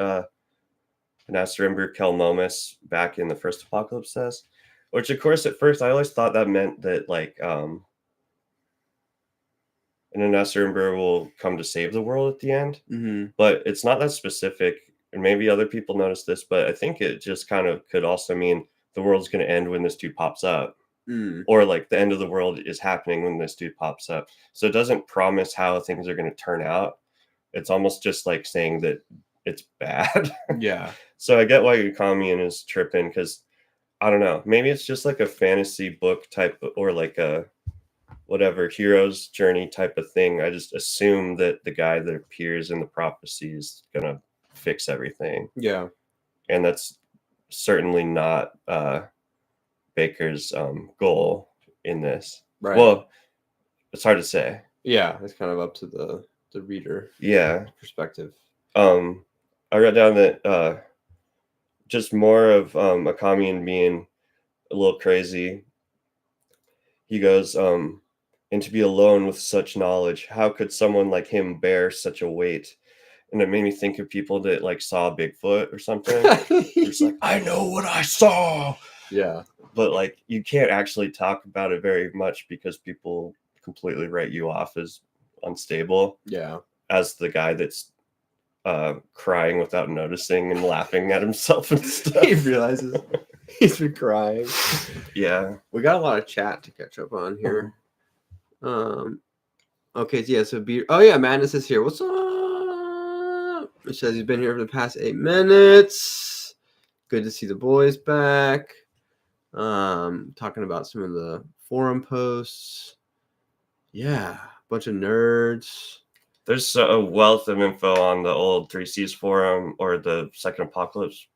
Anasarimber Kelmomus back in the first apocalypse says. Which, of course, at first I always thought that meant that like an Anasarimber will come to save the world at the end. But it's not that specific. And maybe other people notice this, but I think it just kind of could also mean the world's going to end when this dude pops up. Or like the end of the world is happening when this dude pops up. So it doesn't promise how things are going to turn out. It's almost just like saying that it's bad. Yeah. So I get why Ukamian is tripping because I don't know. Maybe it's just like a fantasy book type or like a whatever hero's journey type of thing. I just assume that the guy that appears in the prophecy is going to fix everything. Yeah. And that's certainly not Bakker's goal in this. Right. Well, it's hard to say. Yeah, it's kind of up to the reader. Yeah. Perspective. I wrote down that just more of Akamian being a little crazy. He goes, and to be alone with such knowledge, how could someone like him bear such a weight? And it made me think of people that like saw Bigfoot or something. It's like, I know what I saw. Yeah. But like, you can't actually talk about it very much because people completely write you off as unstable. Yeah. As the guy that's crying without noticing and laughing at himself and stuff. He realizes he's been crying. Yeah. We got a lot of chat to catch up on here. Okay, yeah, so oh yeah, Madness is here. What's up? It says he's been here for the past 8 minutes. Good to see the boys back. Talking about some of the forum posts. Yeah, bunch of nerds. There's a wealth of info on the old 3Cs forum or the Second Apocalypse,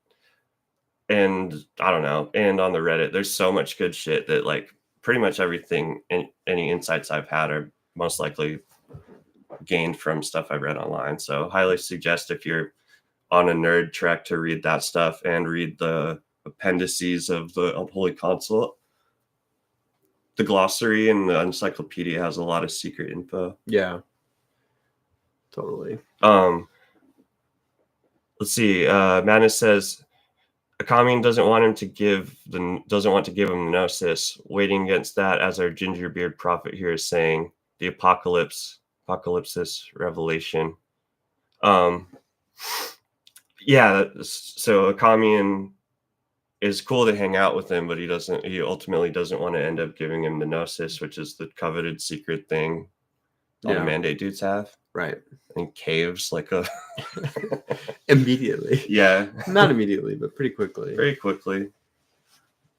and I don't know, and on the Reddit. There's so much good shit that like pretty much everything and any insights I've had are most likely gained from stuff I read online. So highly suggest if you're on a nerd trek to read that stuff and read the appendices of the Unholy Consult. The glossary and the encyclopedia has a lot of secret info. Yeah. Totally. Let's see. Madness says Akamian doesn't want to give him the gnosis. Waiting against that, as our gingerbeard prophet here is saying, the apocalypse revelation. Yeah. So Akamian is cool to hang out with him, but he ultimately doesn't want to end up giving him the gnosis, which is the coveted secret thing all the mandate dudes have. Right. And caves like a immediately. Yeah. Not immediately, but pretty quickly. Very quickly.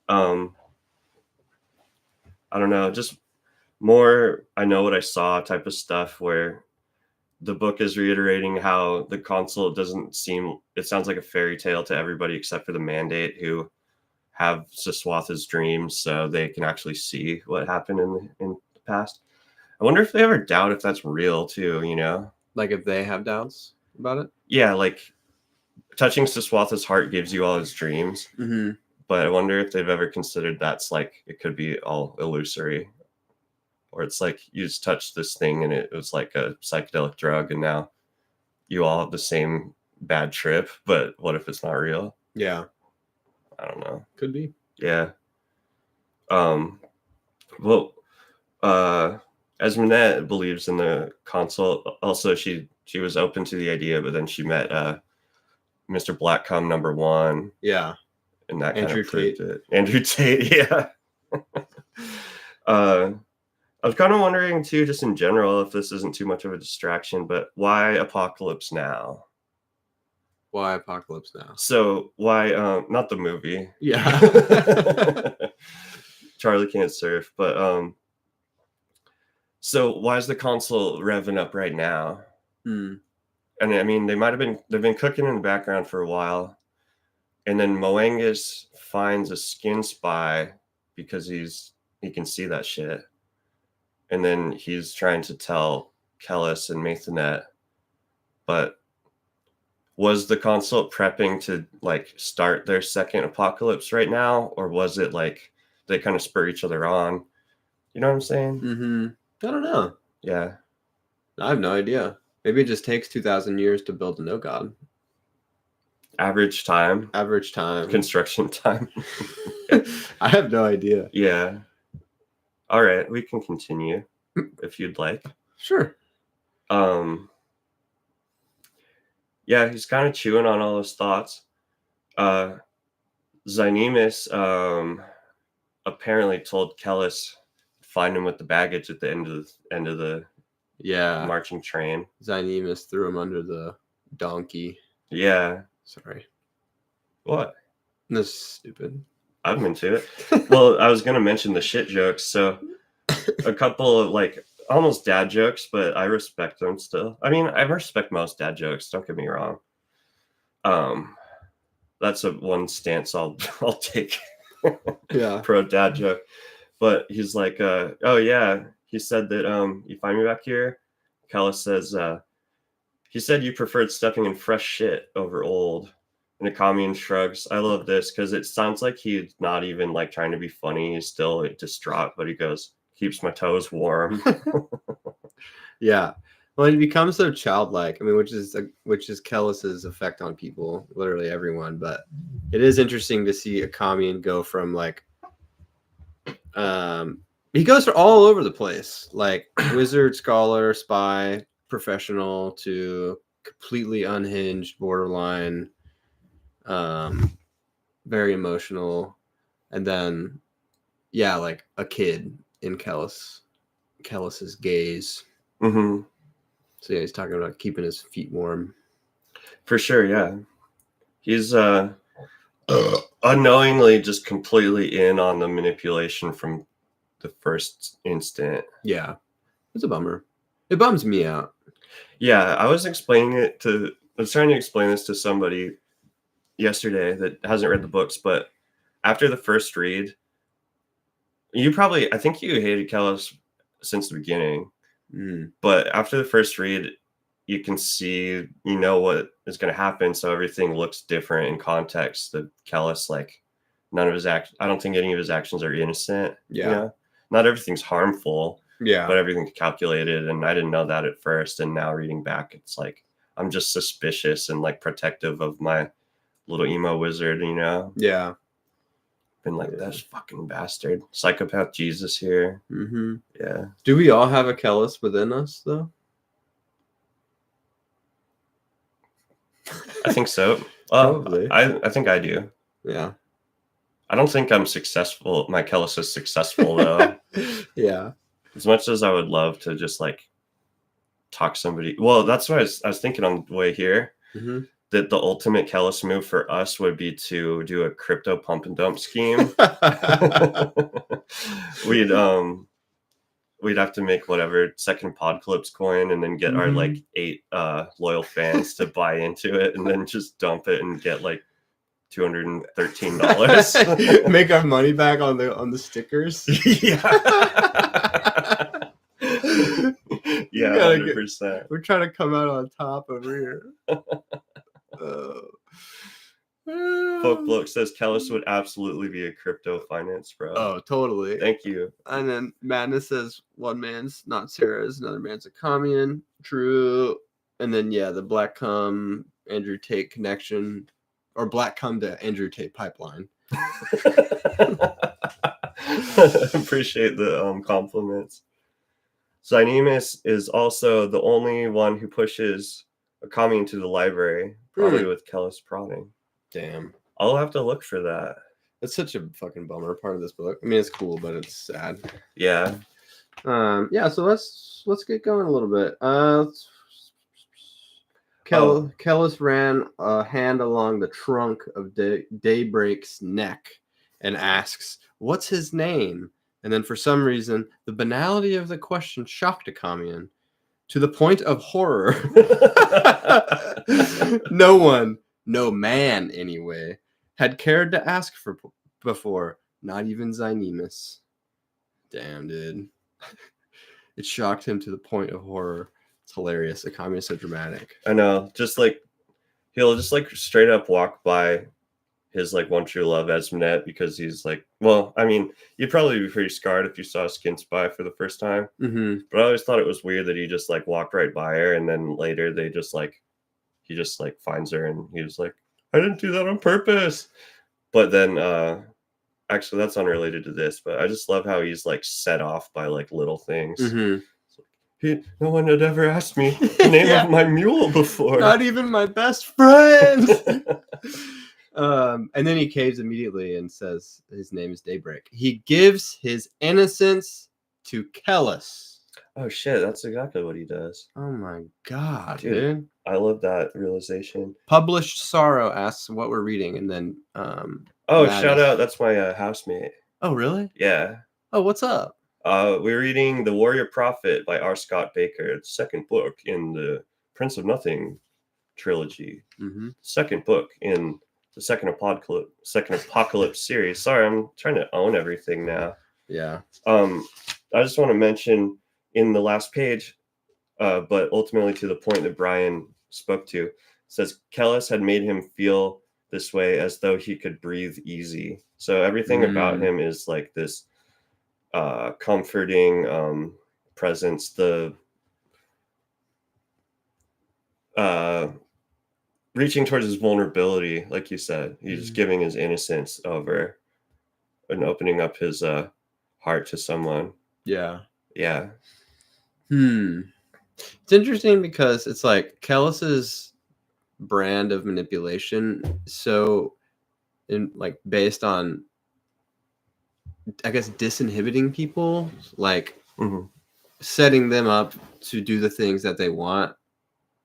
I don't know, just more I know what I saw type of stuff where the book is reiterating how the consult it sounds like a fairy tale to everybody except for the mandate who have Siswatha's dreams so they can actually see what happened in the past. I wonder if they ever doubt if that's real too, you know? Like if they have doubts about it? Yeah, like touching Siswatha's heart gives you all his dreams. Mm-hmm. But I wonder if they've ever considered that's like, it could be all illusory. Or it's like you just touched this thing and it was like a psychedelic drug and now you all have the same bad trip, but what if it's not real? Yeah. I don't know. Could be. Yeah. Well, Esminette believes in the consult. Also, she was open to the idea, but then she met Mr. Blackcomb #1. Yeah. And that Andrew kind of proved Tate. it. Andrew Tate, yeah. I was kind of wondering too, just in general, if this isn't too much of a distraction, but why Apocalypse Now? Why Apocalypse Now? So why, not the movie. Yeah. Charlie Can't Surf, but so why is the console revving up right now? And I mean, they've been cooking in the background for a while. And then Moangus finds a skin spy because he can see that shit. And then he's trying to tell Kellis and Mathanet. But was the consult prepping to like start their second apocalypse right now? Or was it like they kind of spur each other on? You know what I'm saying? Mm-hmm. I don't know. Yeah. I have no idea. Maybe it just takes 2,000 years to build a no god. Average time. Construction time. I have no idea. Yeah. All right, we can continue if you'd like. Sure. Yeah, he's kind of chewing on all his thoughts. Zynemus apparently told Kellis find him with the baggage at the end of the marching train. Zynemus threw him under the donkey. Yeah. Sorry. What? That's stupid. I'm into it. Well, I was gonna mention the shit jokes. So a couple of like almost dad jokes, but I respect them still. I mean, I respect most dad jokes. Don't get me wrong. That's one stance I'll take. Yeah. Pro dad joke. But he's like, oh yeah. He said that you find me back here. Kellis says, he said you preferred stepping in fresh shit over old. And Akamian shrugs. I love this because it sounds like he's not even like trying to be funny. He's still distraught, but he goes, keeps my toes warm. Yeah. Well, he becomes so childlike. I mean, which is Kellis's effect on people, literally everyone. But it is interesting to see Akamian go from like, he goes for all over the place, like wizard, scholar, spy, professional, to completely unhinged, borderline, very emotional, and then like a kid in Kellis's gaze. Mm-hmm. So yeah, he's talking about keeping his feet warm. For sure, yeah. He's unknowingly just completely in on the manipulation from the first instant. Yeah. It's a bummer. It bums me out. Yeah, I was trying to explain this to somebody yesterday that hasn't read the books, but after the first read, I think you hated Kellis since the beginning, Mm, but after the first read, you can see, what is going to happen. So everything looks different in context. That Kellis, like, I don't think any of his actions are innocent. yeah. Not everything's harmful, Yeah. but everything's calculated. And I didn't know that at first. And now reading back, it's like, I'm just suspicious and like protective of my little emo wizard, Yeah. been like, that's fucking bastard. Psychopath Jesus here. Mm-hmm. Yeah. Do we all have a Kellis within us, though? I think so. Probably. I think I do. Yeah. I don't think I'm successful. My Kellis is successful, though. Yeah. As much as I would love to just like talk somebody. Well, that's what I was thinking on the way here. Mm-hmm. That the ultimate Kellis move for us would be to do a crypto pump and dump scheme. We'd have to make whatever second Apodcalypse coin and then get our like 8 loyal fans to buy into it and then just dump it and get like $213. Make our money back on the stickers. Yeah. Yeah, 100%. We're trying to come out on top over here. Folklook says Kellis would absolutely be a crypto finance bro. Oh, totally. Thank you. And then Madness says one man's not Sarah's, another man's a commune. True. And then the Black Cum Andrew Tate connection, or Black Cum to Andrew Tate pipeline. Appreciate the compliments. Zynemus is also the only one who pushes a commune to the library, probably with Kellis prodding. Damn. I'll have to look for that. That's such a fucking bummer part of this book. I mean, it's cool, but it's sad. Yeah. So let's get going a little bit. Kellis ran a hand along the trunk of Daybreak's neck and asks, "What's his name?" And then for some reason, the banality of the question shocked a commune to the point of horror. No one, no man anyway, had cared to ask for before, not even Zynemus. Damn, dude. It shocked him to the point of horror. It's hilarious. The commune is so dramatic. I know. Just like, he'll just like straight up walk by his like one true love, Esmenet, because he's like, well, I mean, you'd probably be pretty scarred if you saw Skin Spy for the first time. Mm-hmm. But I always thought it was weird that he just like walked right by her, and then later he just like finds her, and he was like, I didn't do that on purpose. But then, actually, that's unrelated to this, but I just love how he's like set off by like little things. Mm-hmm. No one had ever asked me the name of my mule before. Not even my best friend. And then he caves immediately and says his name is Daybreak. He gives his innocence to Kellis. Oh shit, that's exactly what he does. Oh my god, dude. I love that realization. Published Sorrow asks what we're reading, and then shout out, that's my housemate. Oh really? Yeah. Oh, what's up? We're reading The Warrior Prophet by R. Scott Bakker, the second book in the Prince of Nothing trilogy. Mm-hmm. Second book in the second Apocalypse series. Sorry, I'm trying to own everything now. Yeah. I just want to mention in the last page, but ultimately to the point that Brian spoke to, says Kellis had made him feel this way as though he could breathe easy. So everything about him is like this comforting presence. The reaching towards his vulnerability, like you said, he's giving his innocence over and opening up his heart to someone. Yeah. It's interesting because it's like Kellis's brand of manipulation, so based on, I guess, disinhibiting people, like setting them up to do the things that they want,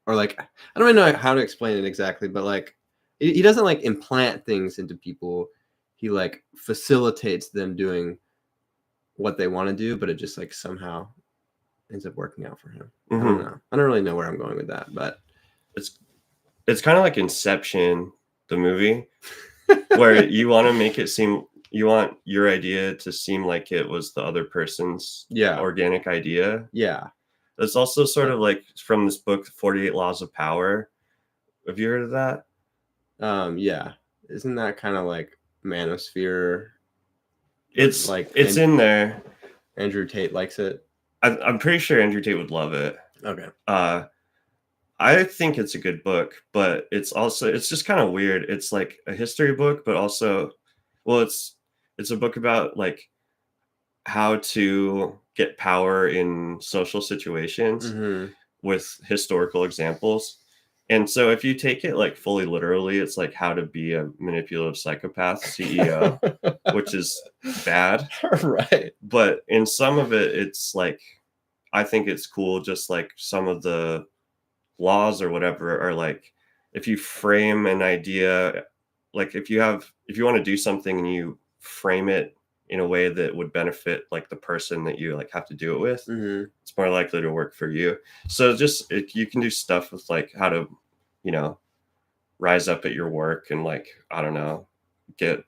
or like, I don't really know how to explain it exactly, but like he doesn't like implant things into people. He like facilitates them doing what they want to do, but it just like somehow ends up working out for him. Mhm. I don't know. I don't really know where I'm going with that, but It's kind of like Inception, the movie, where you want to make it seem, you want your idea to seem like it was the other person's yeah, organic idea. yeah, It's also sort of like from this book, 48 Laws of Power. Have you heard of that? yeah. Isn't that kind of like Manosphere? It's like it's in there. Andrew Tate likes it. I'm pretty sure Andrew Tate would love it. Okay. I think it's a good book, but it's just kind of weird. It's like a history book, but also, well, it's a book about like how to get power in social situations Mm-hmm. with historical examples. And so if you take it like fully literally, it's like how to be a manipulative psychopath CEO, which is bad. Right. But in some of it, it's like, I think it's cool. Just like some of the laws or whatever are like, if you frame an idea, like if you want to do something and you frame it in a way that would benefit like the person that you like have to do it with, Mm-hmm. it's more likely to work for you. So just you can do stuff with like how to, rise up at your work and like, I don't know, get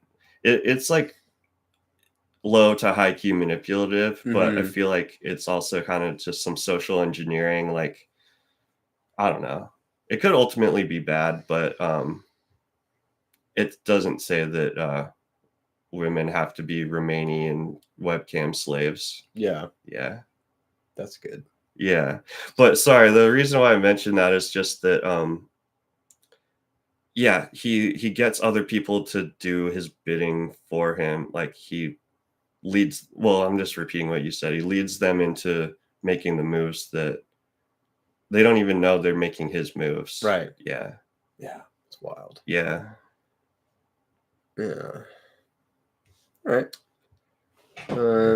it. It's like low to high key manipulative, but I Mhm. feel like it's also kind of just some social engineering. Like, I don't know. It could ultimately be bad, but it doesn't say that women have to be Romanian webcam slaves. Yeah, Yeah. that's good. Yeah. But sorry, the reason why I mentioned that is just that yeah, he gets other people to do his bidding for him. Like he leads, well, I'm just repeating what you said. He leads them into making the moves that they don't even know they're making his moves. Right. Yeah. Yeah, it's wild. Yeah. Yeah. All right.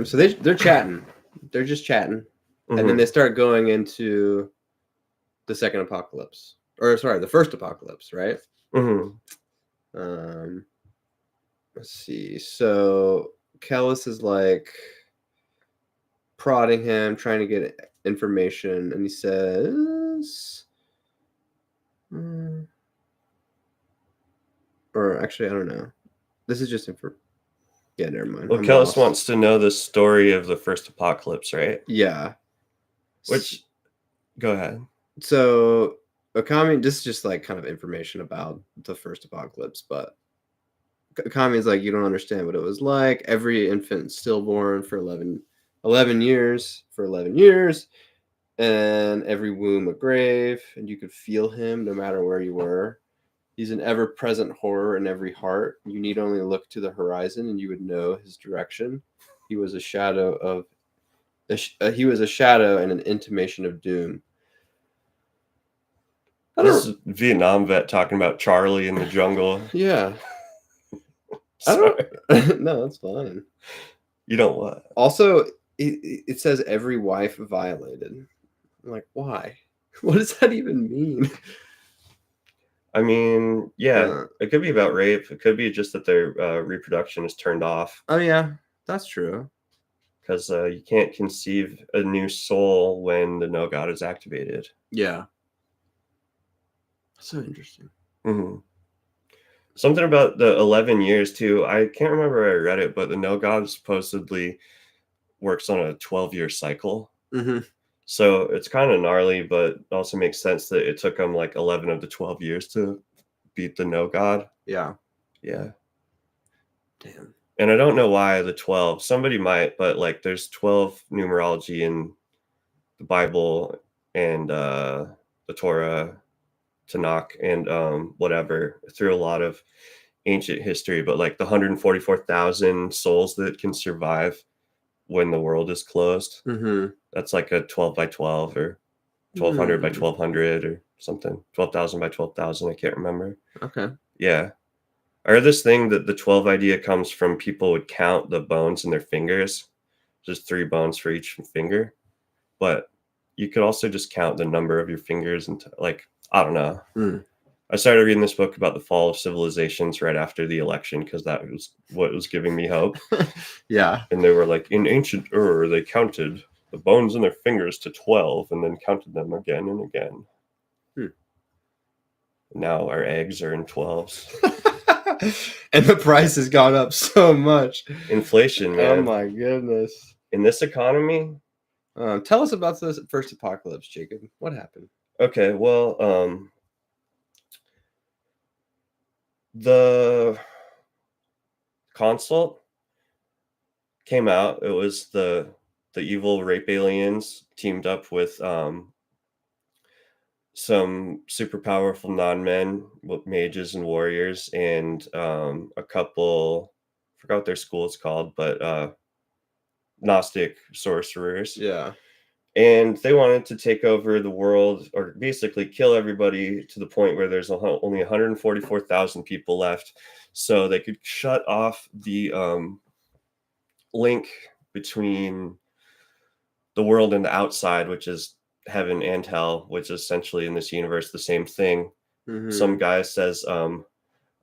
So they're chatting. They're just chatting, and then Mhm. they start going into the second apocalypse, or sorry, the first apocalypse, right? Mhm. Let's see. So Kellis is like prodding him, trying to get information, and he says, or actually, I don't know. This is just info. Yeah, never mind. Well, I'm Kellis lost. wants to know the story of the first apocalypse, right? Yeah. Which, go ahead. So Akami, this is just like kind of information about the first apocalypse, but Akami is like, you don't understand what it was like. Every infant stillborn for 11 years, and every womb a grave, and you could feel him no matter where you were. He's an ever-present horror in every heart. You need only look to the horizon, and you would know his direction. He was a shadow of. He was a shadow and an intimation of doom. This is Vietnam vet talking about Charlie in the jungle. Yeah. Sorry. No, that's fine. You don't what? Also, it says every wife violated. I'm like, why? What does that even mean? I mean, yeah, it could be about rape. It could be just that their reproduction is turned off. Oh, yeah, that's true. Because you can't conceive a new soul when the no god is activated. Yeah. So interesting. Mm-hmm. Something about the 11 years, too. I can't remember where I read it, but the no god supposedly works on a 12-year cycle. Mm-hmm. So it's kind of gnarly, but also makes sense that it took them like 11 of the 12 years to beat the no god. Yeah. Yeah. Damn. And I don't know why the 12. Somebody might, but like there's 12 numerology in the Bible and the Torah, Tanakh, and whatever, through a lot of ancient history. But like the 144,000 souls that can survive when the world is closed, Mm-hmm. that's like a 12 by 12 or 1,200 by 1,200 or something. 12,000 by 12,000. I can't remember. Okay. Yeah. I heard this thing that the 12 idea comes from people would count the bones in their fingers. Just 3 bones for each finger. But you could also just count the number of your fingers and like, I don't know. Mm. I started reading this book about the fall of civilizations right after the election because that was what was giving me hope. Yeah. And they were like, in ancient Ur, they counted the bones in their fingers to 12 and then counted them again and again. Now our eggs are in 12s. And the price has gone up so much. Inflation, man. Oh my goodness. In this economy. Tell us about the first apocalypse, Jacob. What happened? Okay, well, the consult came out. It was the evil rape aliens teamed up with some super powerful non-men, mages and warriors, and a couple, I forgot what their school is called, but Gnostic sorcerers. Yeah. And they wanted to take over the world, or basically kill everybody, to the point where there's only 144,000 people left, so they could shut off the link between the world and the outside, which is heaven and hell, which is essentially in this universe the same thing. Mm-hmm. Some guy says,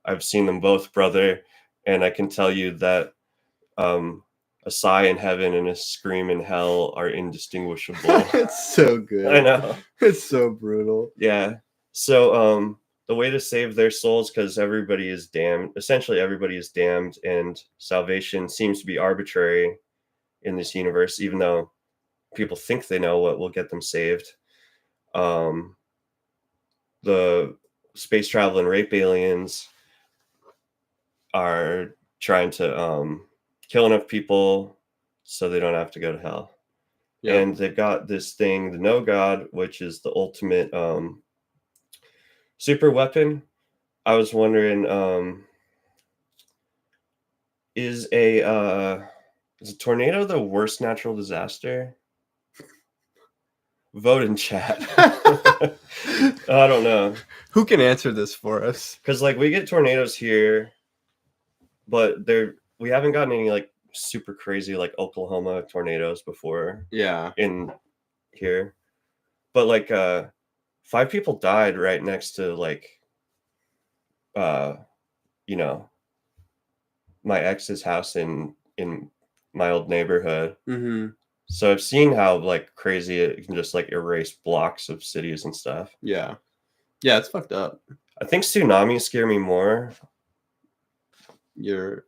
I've seen them both, brother, and I can tell you that a sigh in heaven and a scream in hell are indistinguishable. It's so good. I know. It's so brutal. Yeah. So the way to save their souls, because everybody is damned, essentially everybody is damned, and salvation seems to be arbitrary in this universe, even though people think they know what will get them saved. The space travel and rape aliens are trying to kill enough people so they don't have to go to hell. Yeah. And they've got this thing, the No God, which is the ultimate super weapon. I was wondering, is a tornado the worst natural disaster? Vote in chat. I don't know. Who can answer this for us? Because like we get tornadoes here, but we haven't gotten any like super crazy like Oklahoma tornadoes before. Yeah. In here. But like 5 people died right next to like you know, my ex's house in my old neighborhood. Mm-hmm. So I've seen how like crazy it can just like erase blocks of cities and stuff. Yeah. Yeah, it's fucked up. I think tsunamis scare me more. Your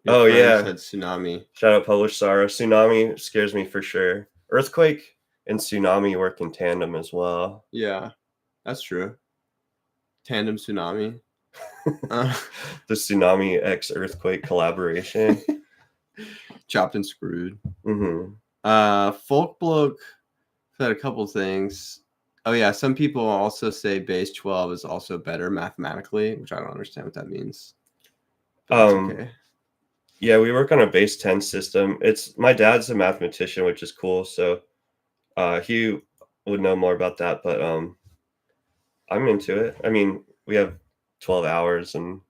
oh yeah, said tsunami. Shout out Published Sorrow. Tsunami scares me for sure. Earthquake and tsunami work in tandem as well. Yeah, that's true. Tandem tsunami. The tsunami X earthquake collaboration. Chopped and screwed. Mm-hmm. Folkblok said a couple things. Oh yeah, some people also say base 12 is also better mathematically, which I don't understand what that means. Okay. Yeah, we work on a base 10 system. My dad's a mathematician, which is cool, so he would know more about that, but I'm into it. I mean, we have 12 hours, and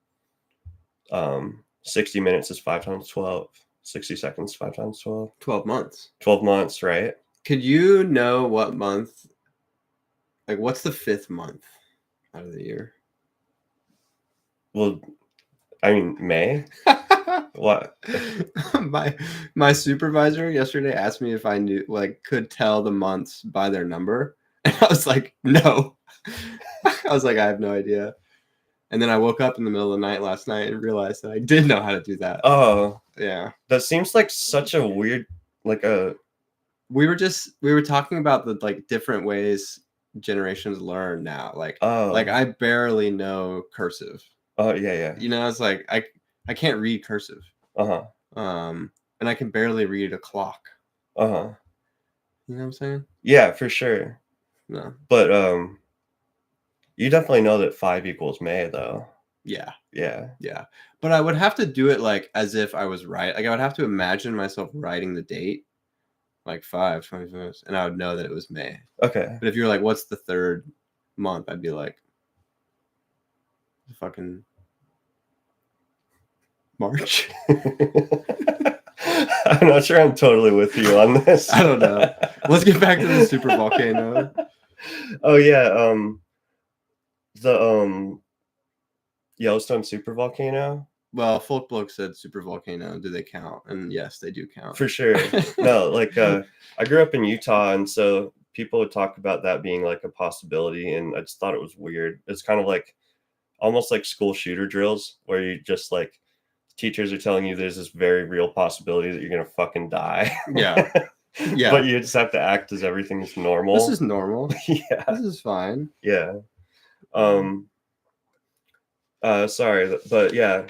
60 minutes is 5 times 12. 60 seconds, 5 times 12. 12 months. 12 months, right? Could you know what month? Like, what's the 5th month out of the year? Well, I mean, May. What? My supervisor yesterday asked me if I knew, like, could tell the months by their number, and I was like, no. I was like, I have no idea. And then I woke up in the middle of the night last night and realized that I did know how to do that. Oh, yeah. That seems like such a weird, like a. We were talking about the like different ways generations learn now. Like I barely know cursive. Oh yeah. You know, it's like I can't read cursive. And I can barely read a clock. You know what I'm saying? Yeah, for sure. No. But you definitely know that 5 equals May, though. Yeah. Yeah. But I would have to do it like as if I was right. Like I would have to imagine myself writing the date, like 5 minutes, and I would know that it was May. Okay. But if you're like, what's the 3rd month? I'd be like, fucking March. I'm not sure I'm totally with you on this. I don't know. Let's get back to the super volcano. Oh yeah, the Yellowstone super volcano. Well, Folkblok said super volcano. Do they count? And yes, they do count for sure. No, like I grew up in Utah, and so people would talk about that being like a possibility, and I just thought it was weird. It's kind of like almost like school shooter drills where you just like teachers are telling you there's this very real possibility that you're gonna fucking die. Yeah. Yeah. But you just have to act as everything is normal. This is normal. Yeah. This is fine. Yeah. Sorry, but yeah.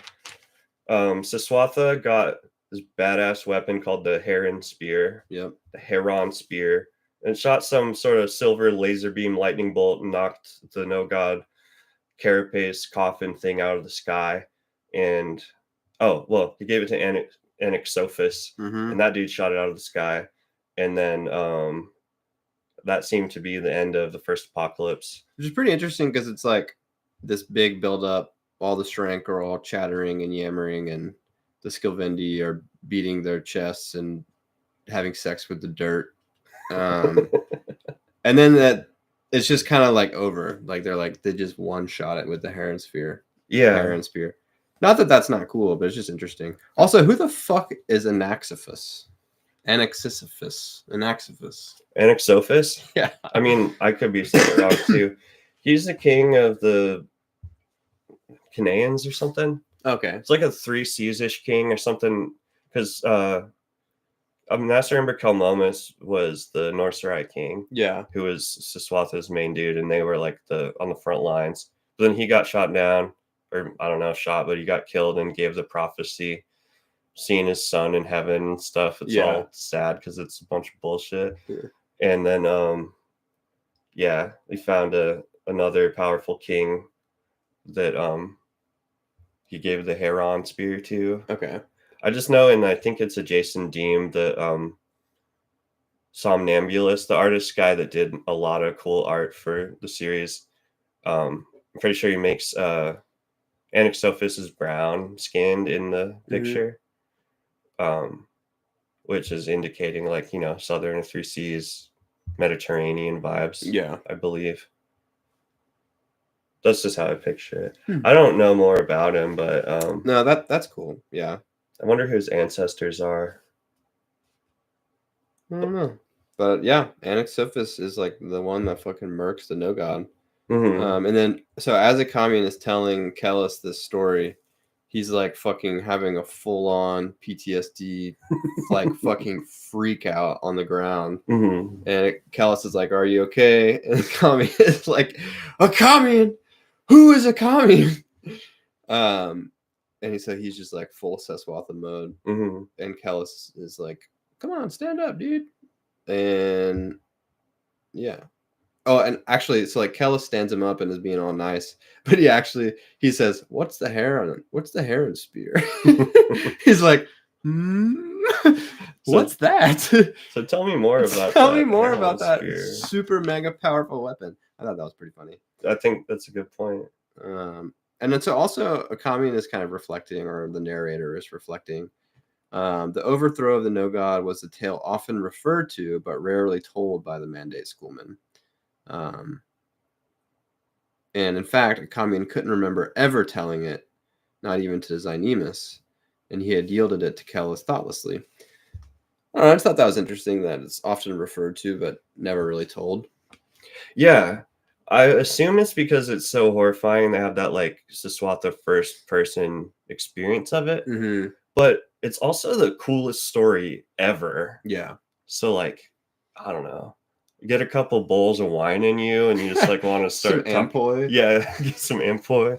Siswatha got this badass weapon called the Heron Spear. Yep. The Heron Spear. And shot some sort of silver laser beam lightning bolt and knocked the no god carapace coffin thing out of the sky. And he gave it to Anaxophis, and that dude shot it out of the sky. And then that seemed to be the end of the first apocalypse. Which is pretty interesting because it's like this big build up. All the Shrank are all chattering and yammering, and the Skilvendi are beating their chests and having sex with the dirt. And then that it's just kind of like over. Like they just one shot it with the Heron Spear. Yeah. Heron Spear. Not that that's not cool, but it's just interesting. Also, who the fuck is Anaxophis? Anaxophis? Yeah. I mean, I could be saying it wrong too. He's the king of the Canaan or something. Okay. It's like a 3 Seas-ish king or something. Because Nasser Kelmomus was the Norserai king. Yeah. Who was Siswatha's main dude, and they were like on the front lines. But then he got shot down, or I don't know, but he got killed and gave the prophecy, seeing his son in heaven and stuff. It's all sad because it's a bunch of bullshit. Yeah. And then they found another powerful king that he gave the Heron Spear to. Okay. I just know, and I think it's a Jason Deem, the Somnambulist, the artist guy that did a lot of cool art for the series. I'm pretty sure he makes Anaxophis is brown skinned in the picture, which is indicating like, Southern 3 Seas, Mediterranean vibes. Yeah. I believe. That's just how I picture it. I don't know more about him, but no, that's cool. Yeah. I wonder who his ancestors are. I don't know. But yeah, Anaxophis is like the one that fucking murks the no god. Mm-hmm. And then, so as a communist telling Kellis this story, he's like fucking having a full-on PTSD, like fucking freak out on the ground. Mm-hmm. And Kellis is like, "Are you okay?" And the communist is like, "A commune? Who is a commune?" And he's just like full Siswatha mode. Mm-hmm. And Kellis is like, "Come on, stand up, dude." And yeah. Oh, and actually, so like Kellis stands him up and is being all nice, but he says, "What's the Heron Spear?" He's like, "What's that?" So tell me more about Tell me more Heron about that Spear. super mega powerful weapon. I thought that was pretty funny. I think that's a good point. And then so also a commune is kind of reflecting, or the narrator is reflecting. The overthrow of the no god was a tale often referred to, but rarely told by the Mandate schoolmen. And in fact, a commune couldn't remember ever telling it, not even to Zynemus, and he had yielded it to Kellis thoughtlessly. I just thought that was interesting that it's often referred to, but never really told. Yeah, I assume it's because it's so horrifying to have that like Siswatha first person experience of it. Mm-hmm. But it's also the coolest story ever. Yeah. So like, I don't know. Get a couple bowls of wine in you, and you just like want to start Ampoy. Yeah, get some Ampoy.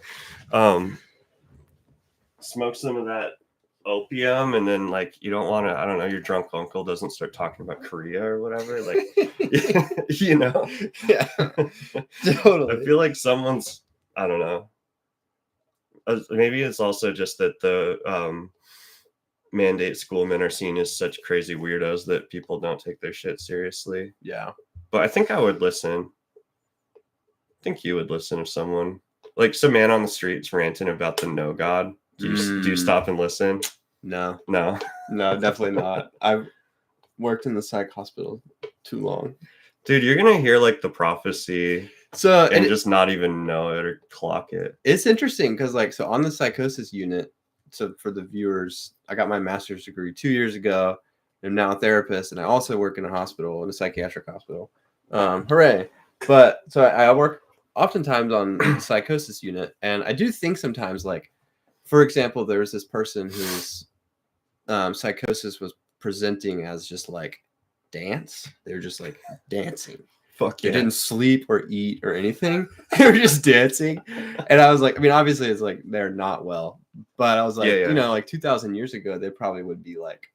Smoke some of that opium, and then like you don't want to. I don't know. Your drunk uncle doesn't start talking about Korea or whatever. Like, Yeah, totally. I feel like someone's. I don't know. Maybe it's also just that the Mandate schoolmen are seen as such crazy weirdos that people don't take their shit seriously. Yeah. But I think I would listen. I think you would listen if someone like some man on the streets ranting about the no god. Do you stop and listen? No, definitely not. I've worked in the psych hospital too long. Dude, you're gonna hear like the prophecy and just not even know it or clock it. It's interesting because like so on the psychosis unit, so for the viewers, I got my master's degree 2 years ago. I'm now a therapist, and I also work in a hospital, in a psychiatric hospital. Hooray! But so I work oftentimes on the psychosis unit, and I do think sometimes, like, for example, there was this person whose psychosis was presenting as just like dance. They were just like dancing. Fuck They yeah. didn't sleep or eat or anything. They were just dancing. And I was like, I mean, obviously it's like they're not well, but I was like, Yeah. you know, like 2,000 years ago, they probably would be like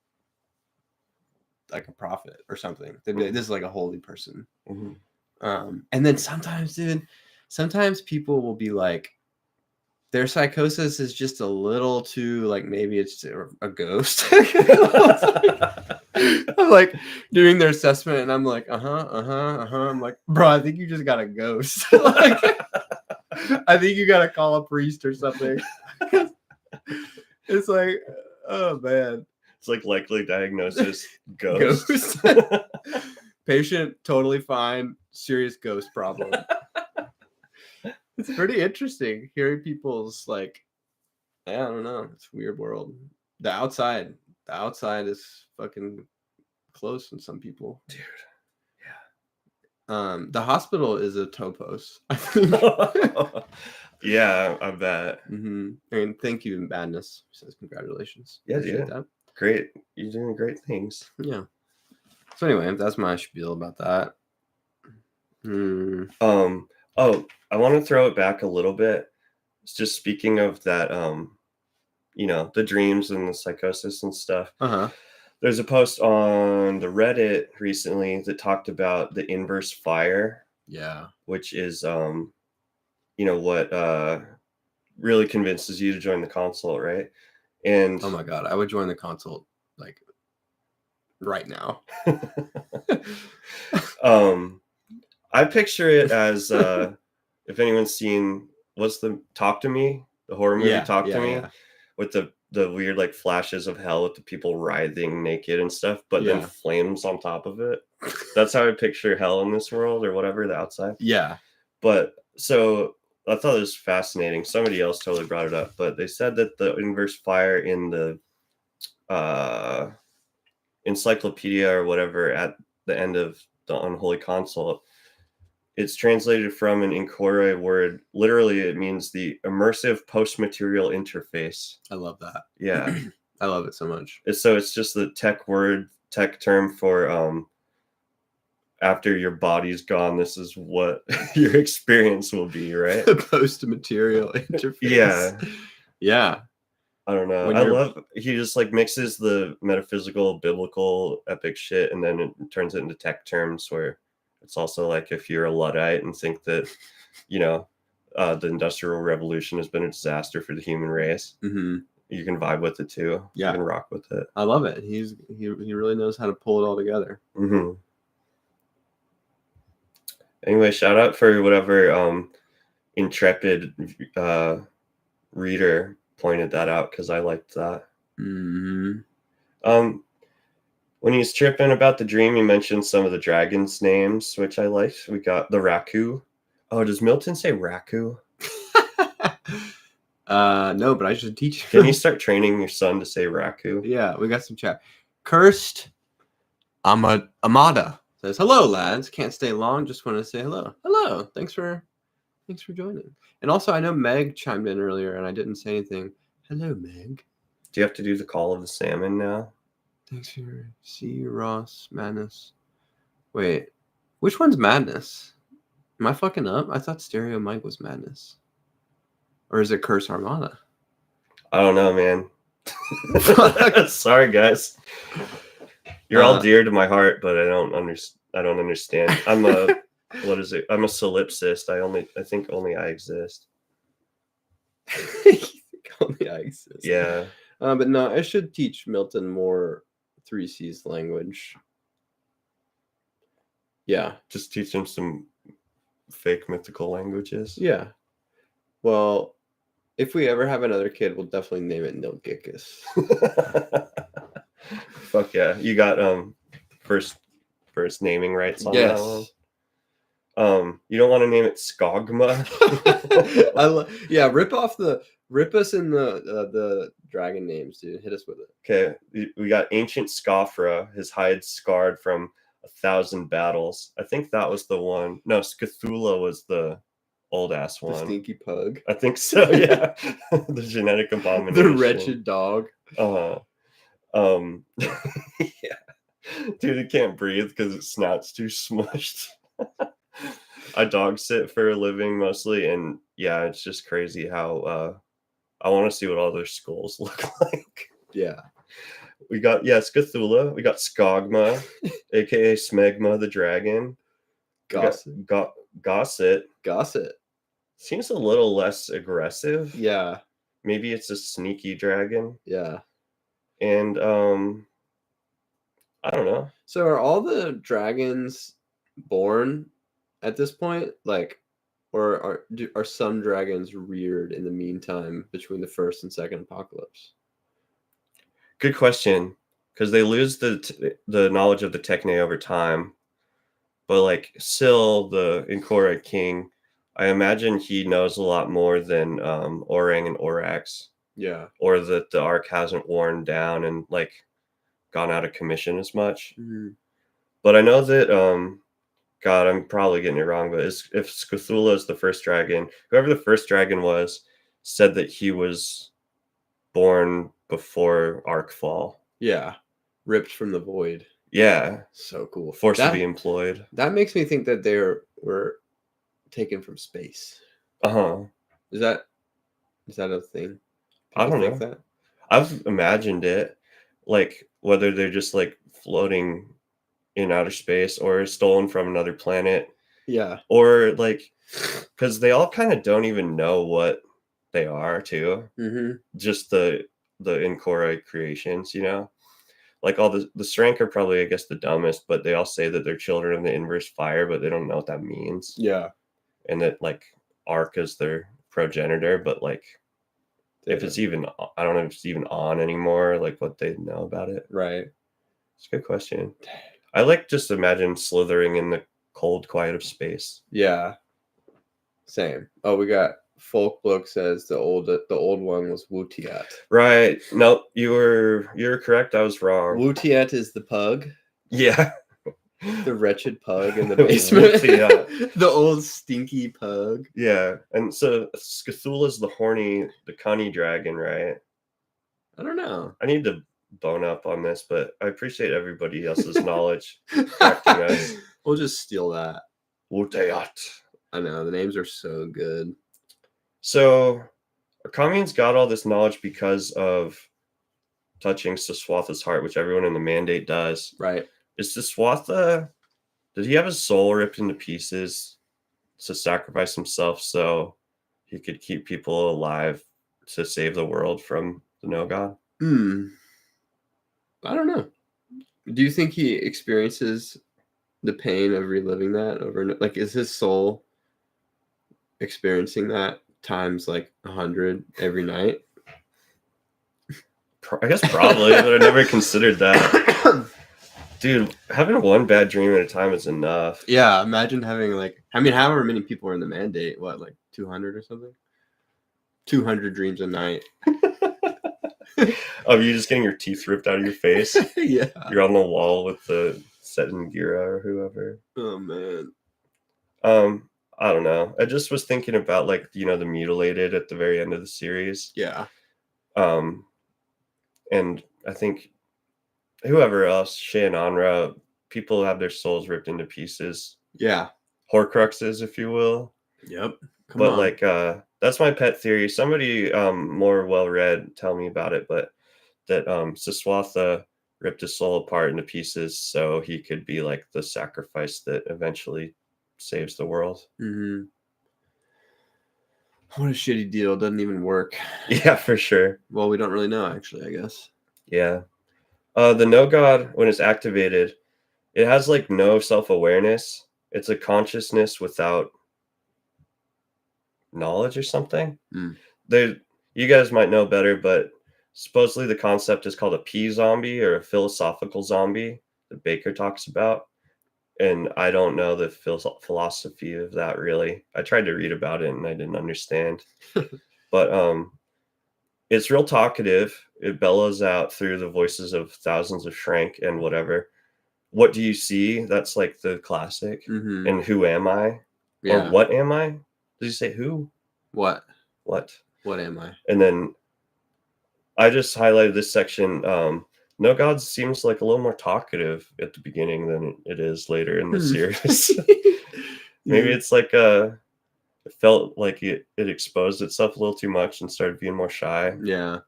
a prophet or something. They'd be like, this is like a holy person. Mhm. And then sometimes, dude, sometimes people will be like, their psychosis is just a little too, like, maybe it's a ghost. I'm like doing their assessment, and I'm like, I'm like, bro, I think you just got a ghost. Like, I think you got to call a priest or something. It's like, oh man, It's like likely diagnosis ghost. ghost. Patient totally fine, serious ghost problem. It's pretty interesting hearing people's, like, I don't know, it's a weird world. The outside is fucking close in some people, Dude. The hospital is a topos, I think. Yeah, I bet. I mean, thank you, Madness. Says congratulations. Yeah, Appreciate dude. that. Great. You're doing great things. Yeah. So anyway, that's my spiel about that. Oh, I want to throw it back a little bit. It's just speaking of that, you know, the dreams and the psychosis and stuff. There's a post on the Reddit recently that talked about the inverse fire. Yeah. Which is, you know, what really convinces you to join the consult, right? And oh my god, I would join the consult like right now. I picture it as if anyone's seen what's the Talk to Me, the horror movie Talk to Me, with the weird like flashes of hell with the people writhing naked and stuff, but then flames on top of it. That's how I picture hell in this world, or whatever, the outside. Yeah. But so I thought it was fascinating. Somebody else totally brought it up, but they said that the inverse fire in the encyclopedia or whatever at the end of the Unholy Consult, it's translated from an Inkorai word. Literally, it means the immersive post-material interface. I love that. Yeah. I love it so much. So it's just the tech term for after your body's gone, this is what your experience will be, right? The post-material interface. Yeah. Yeah. I don't know. He just like mixes the metaphysical, biblical, epic shit, and then it turns it into tech terms where it's also like if you're a Luddite and think that, you know, the Industrial Revolution has been a disaster for the human race, you can vibe with it too. Yeah. You can rock with it. I love it. He really knows how to pull it all together. Anyway, shout out for whatever intrepid reader pointed that out, because I liked that. When he's tripping about the dream, he mentioned some of the dragons' names, which I liked. We got the Raku. Oh, does Milton say Raku? No, but I should teach you. Can you start training your son to say Raku? Yeah, we got some chat. Cursed Amada says, hello, lads. Can't stay long. Just want to say hello. Hello. Thanks for joining. And also, I know Meg chimed in earlier, and I didn't say anything. Hello, Meg. Do you have to do the call of the salmon now? Thanks for see Ross Madness. Wait, which one's Madness? Am I fucking up? I thought Stereo Mike was Madness. Or is it Curse Armada? I don't know, man. Sorry, guys. You're all dear to my heart, but I don't understand. I'm a what is it? I'm a solipsist. I think only I exist. Only I exist. Yeah. But no, I should teach Milton more 3C's language. Yeah. Just teach him some fake mythical languages. Yeah. Well, if we ever have another kid, we'll definitely name it Nilgicus. Fuck yeah. You got first naming rights on that one? You don't want to name it Skogma? Yeah, rip us in the dragon names, dude. Hit us with it. Okay, we got Ancient Scofra, his hide scarred from 1,000 battles. I think that was the one. No, Scathula was the old ass The one. stinky pug. I think so, yeah. The genetic abomination. The wretched dog. Yeah. Dude, it can't breathe because its snout's too smushed. I dog sit for a living mostly, and yeah, it's just crazy how I want to see what all their skulls look like. Yeah. We got Scathula, we got Skogma, aka Smegma the dragon. Gossip. Gosset. Gossip. Seems a little less aggressive. Yeah. Maybe it's a sneaky dragon. Yeah. And I don't know. So are all the dragons born at this point? Like, or are some dragons reared in the meantime between the first and second apocalypse? Good question, because they lose the knowledge of the Techne over time. But like Syl, the Inkora king, I imagine he knows a lot more than Orang and Orax. Yeah. Or that the arc hasn't worn down and like gone out of commission as much. Mm-hmm. But I know that God, I'm probably getting it wrong, but if Scathula is the first dragon, whoever the first dragon was, said that he was born before Arcfall. Yeah. Ripped from the void. Yeah. So cool. Forcibly employed. That makes me think that they were taken from space. Uh-huh. Is that a thing? I don't know. That? I've imagined it. Like whether they're just like floating in outer space or stolen from another planet. Yeah. Or like, because they all kind of don't even know what they are too. Mm-hmm. Just the Inkora creations, you know? Like all the Strank are probably, I guess, the dumbest, but they all say that they're children of the inverse fire, but they don't know what that means. Yeah. And that like Arc is their progenitor, but like if it's even, I don't know if it's even on anymore, like what they know about it. Right. It's a good question. I like just imagine slithering in the cold quiet of space. Yeah. Same. Oh, we got Folkbook says the old one was Wutiat. Right. Nope. You were correct. I was wrong. Wutiat is the pug. Yeah. The wretched pug in the basement. The old stinky pug. Yeah. And so Scathula's the cunny dragon, right? I don't know. I need to bone up on this, but I appreciate everybody else's knowledge correcting us. We'll just steal that. Wutiat. I know, the names are so good. So Kamian's got all this knowledge because of touching Siswatha's heart, which everyone in the Mandate does. Right. Is Siswatha, did he have his soul ripped into pieces to sacrifice himself so he could keep people alive to save the world from the No-God? I don't know. Do you think he experiences the pain of reliving that over? Like, is his soul experiencing that times like 100 every night? I guess probably, but I never considered that. Dude, having one bad dream at a time is enough. Yeah, imagine having however many people are in the Mandate, what, like 200 or something? 200 dreams a night. Oh, you're just getting your teeth ripped out of your face? Yeah. You're on the wall with the Setengira or whoever. Oh, man. I don't know. I just was thinking about the mutilated at the very end of the series. Yeah. And I think whoever else, Shay and Anra, people have their souls ripped into pieces. Yeah. Horcruxes, if you will. Yep. Come on. That's my pet theory. Somebody more well-read tell me about it, but that Siswatha ripped his soul apart into pieces so he could be like the sacrifice that eventually saves the world. Mm-hmm. What a shitty deal. Doesn't even work. Yeah, for sure. Well, we don't really know, actually, I guess. Yeah. The No-God, when it's activated, it has like no self-awareness. It's a consciousness without knowledge or something. You guys might know better, but supposedly the concept is called a P zombie or a philosophical zombie that Bakker talks about. and I don't know the philosophy of that really. I tried to read about it and I didn't understand. But it's real talkative. It bellows out through the voices of thousands of Shrank and whatever. What do you see? That's like the classic. Mm-hmm. And who am I? Yeah. Or what am I? Did you say who? What? What? What am I? And then I just highlighted this section. No Gods seems like a little more talkative at the beginning than it is later in the series. Maybe it's like it felt like it exposed itself a little too much and started being more shy. Yeah.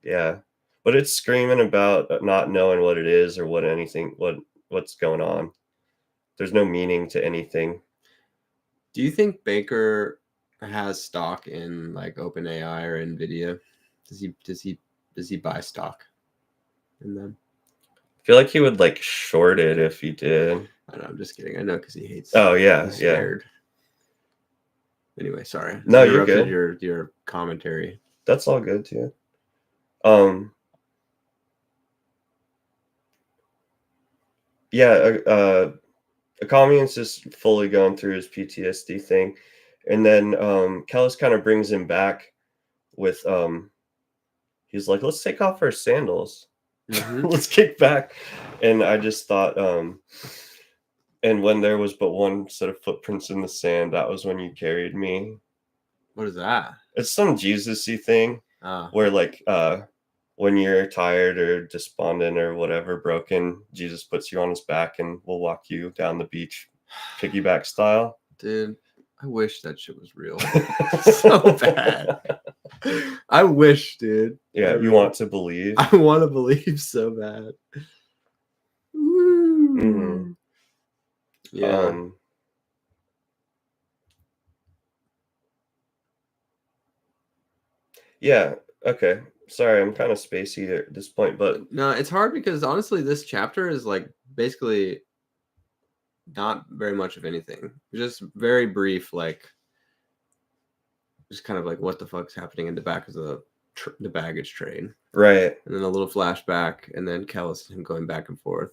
Yeah. But it's screaming about not knowing what it is or what's going on. There's no meaning to anything. Do you think Bakker has stock in like OpenAI or Nvidia? Does he buy stock in them? I feel like he would like short it if he did. I don't know, I'm just kidding. I know because he hates. Oh yeah, he's yeah. scared. Anyway, sorry. No, I you're interrupted good. your commentary. That's all good too. Yeah, Akamian's just fully going through his PTSD thing, and then Kellis kind of brings him back with he's like, let's take off our sandals. Mm-hmm. Let's kick back. And I just thought and when there was but one set of footprints in the sand, that was when you carried me. What is that? It's some Jesus-y thing Oh. where like when you're tired or despondent or whatever, broken, Jesus puts you on his back and will walk you down the beach piggyback style. Dude, I wish that shit was real. So bad. I wish, dude. Yeah, you want to believe. I want to believe so bad. Mm-hmm. Yeah. Yeah, okay. Sorry, I'm kind of spacey at this point, but no, it's hard because honestly, this chapter is like basically not very much of anything. Just very brief, like just kind of like what the fuck's happening in the back of the baggage train, right. And then a little flashback, and then Kellis and him going back and forth.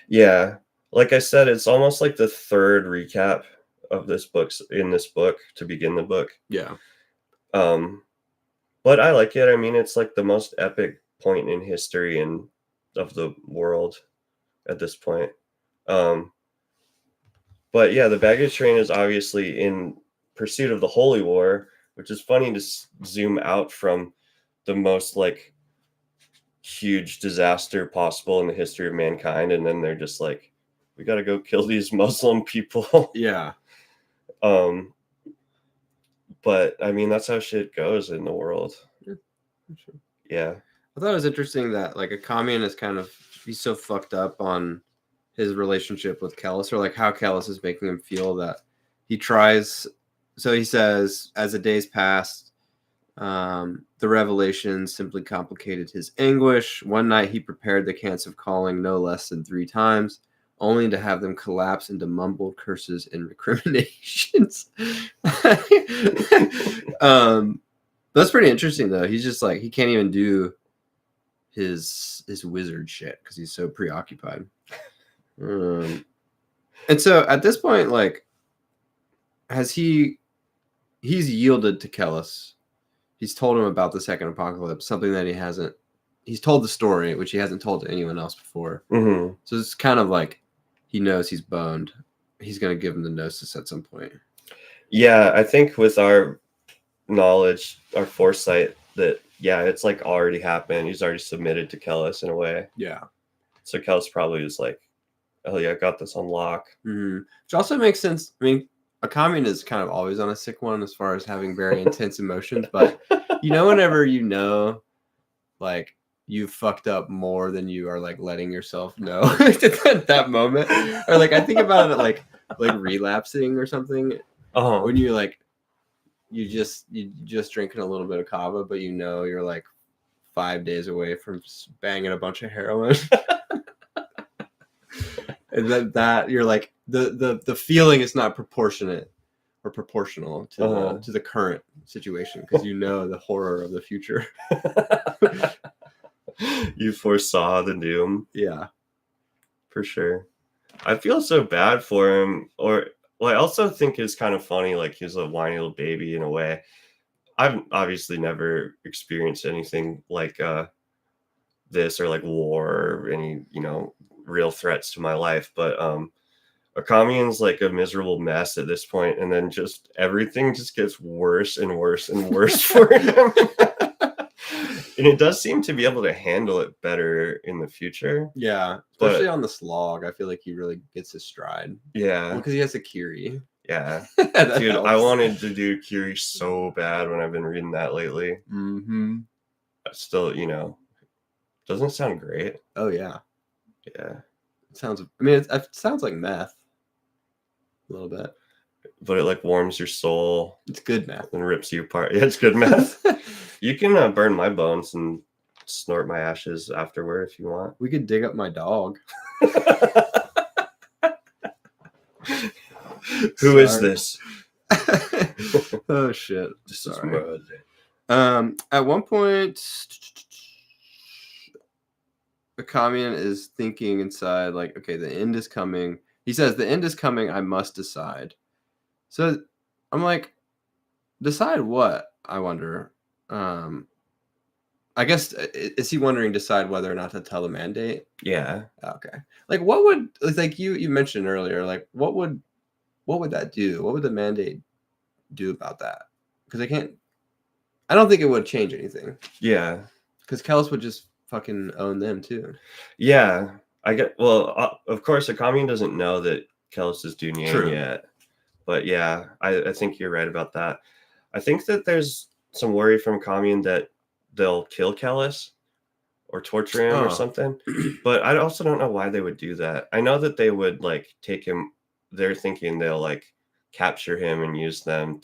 Yeah, like I said, it's almost like the third recap of this book to begin the book. Yeah. But I like it. I mean, it's like the most epic point in history and of the world at this point. But yeah, the baggage train is obviously in pursuit of the Holy War, which is funny to zoom out from the most like huge disaster possible in the history of mankind, and then they're just like, we got to go kill these Muslim people. Yeah. But I mean, that's how shit goes in the world. Yeah, sure. Yeah. I thought it was interesting that like Akamian is he's so fucked up on his relationship with Kellis, or like how Kellis is making him feel that he tries. So he says, as the days passed, the revelation simply complicated his anguish. One night he prepared the cants of calling no less than 3 times, only to have them collapse into mumbled curses and recriminations. That's pretty interesting though. He's just like, he can't even do his wizard shit because he's so preoccupied. And so at this point, like, he's yielded to Kellis. He's told him about the second apocalypse, something that he's told the story, which he hasn't told to anyone else before. Mm-hmm. So it's kind of like he knows he's boned. He's going to give him the gnosis at some point. Yeah, I think with our knowledge, our foresight, that, yeah, it's like already happened. He's already submitted to Kellis in a way. Yeah. So Kellis probably was like, oh yeah, I got this on lock. Mm-hmm. Which also makes sense. I mean, Akamian is kind of always on a sick one as far as having very intense emotions, but whenever like you fucked up more than you are like letting yourself know at that moment, or like I think about it like relapsing or something. When you like you just drinking a little bit of kava, but you're like 5 days away from banging a bunch of heroin. And then that you're like the feeling is not proportionate or proportional to the current situation, because the horror of the future. You foresaw the doom. Yeah, for sure. I feel so bad for him. Or well, I also think it's kind of funny. Like he's a whiny little baby in a way. I've obviously never experienced anything like this or like war or any real threats to my life, but a commune's like a miserable mess at this point, and then just everything just gets worse and worse and worse for him. And it does seem to be able to handle it better in the future. Yeah, But- especially on the slog, I feel like he really gets his stride. Yeah, Because he has a Curie. yeah. That Dude, I helps. wanted to do Curie so bad when I've been reading that lately. Mm-hmm. Still, doesn't sound great. Oh yeah, Yeah, it sounds. I mean, it sounds like meth. A little bit. but it like warms your soul It's good meth. and rips you apart. Yeah, it's good meth. You can burn my bones and snort my ashes afterward if you want. We could dig up my dog. Who is Sorry. this? Oh shit. This is Sorry. mud. At one point, the commune is thinking inside, like, okay, the end is coming. He says, the end is coming. I must decide. So I'm like, decide what? I wonder. I guess is he wondering decide whether or not to tell the mandate? Yeah. Okay. Like, what would like you mentioned earlier? Like, what would that do? What would the mandate do about that? Because I can't. I don't think it would change anything. Yeah. Because Kellis would just fucking own them too. Yeah. Of course, the commune doesn't know that Kellis is Dunyan True. yet. But yeah, I think you're right about that. I think that there's some worry from commune that they'll kill Kellis or torture him or something. But I also don't know why they would do that. I know that they would like take him. They're thinking they'll like capture him and use him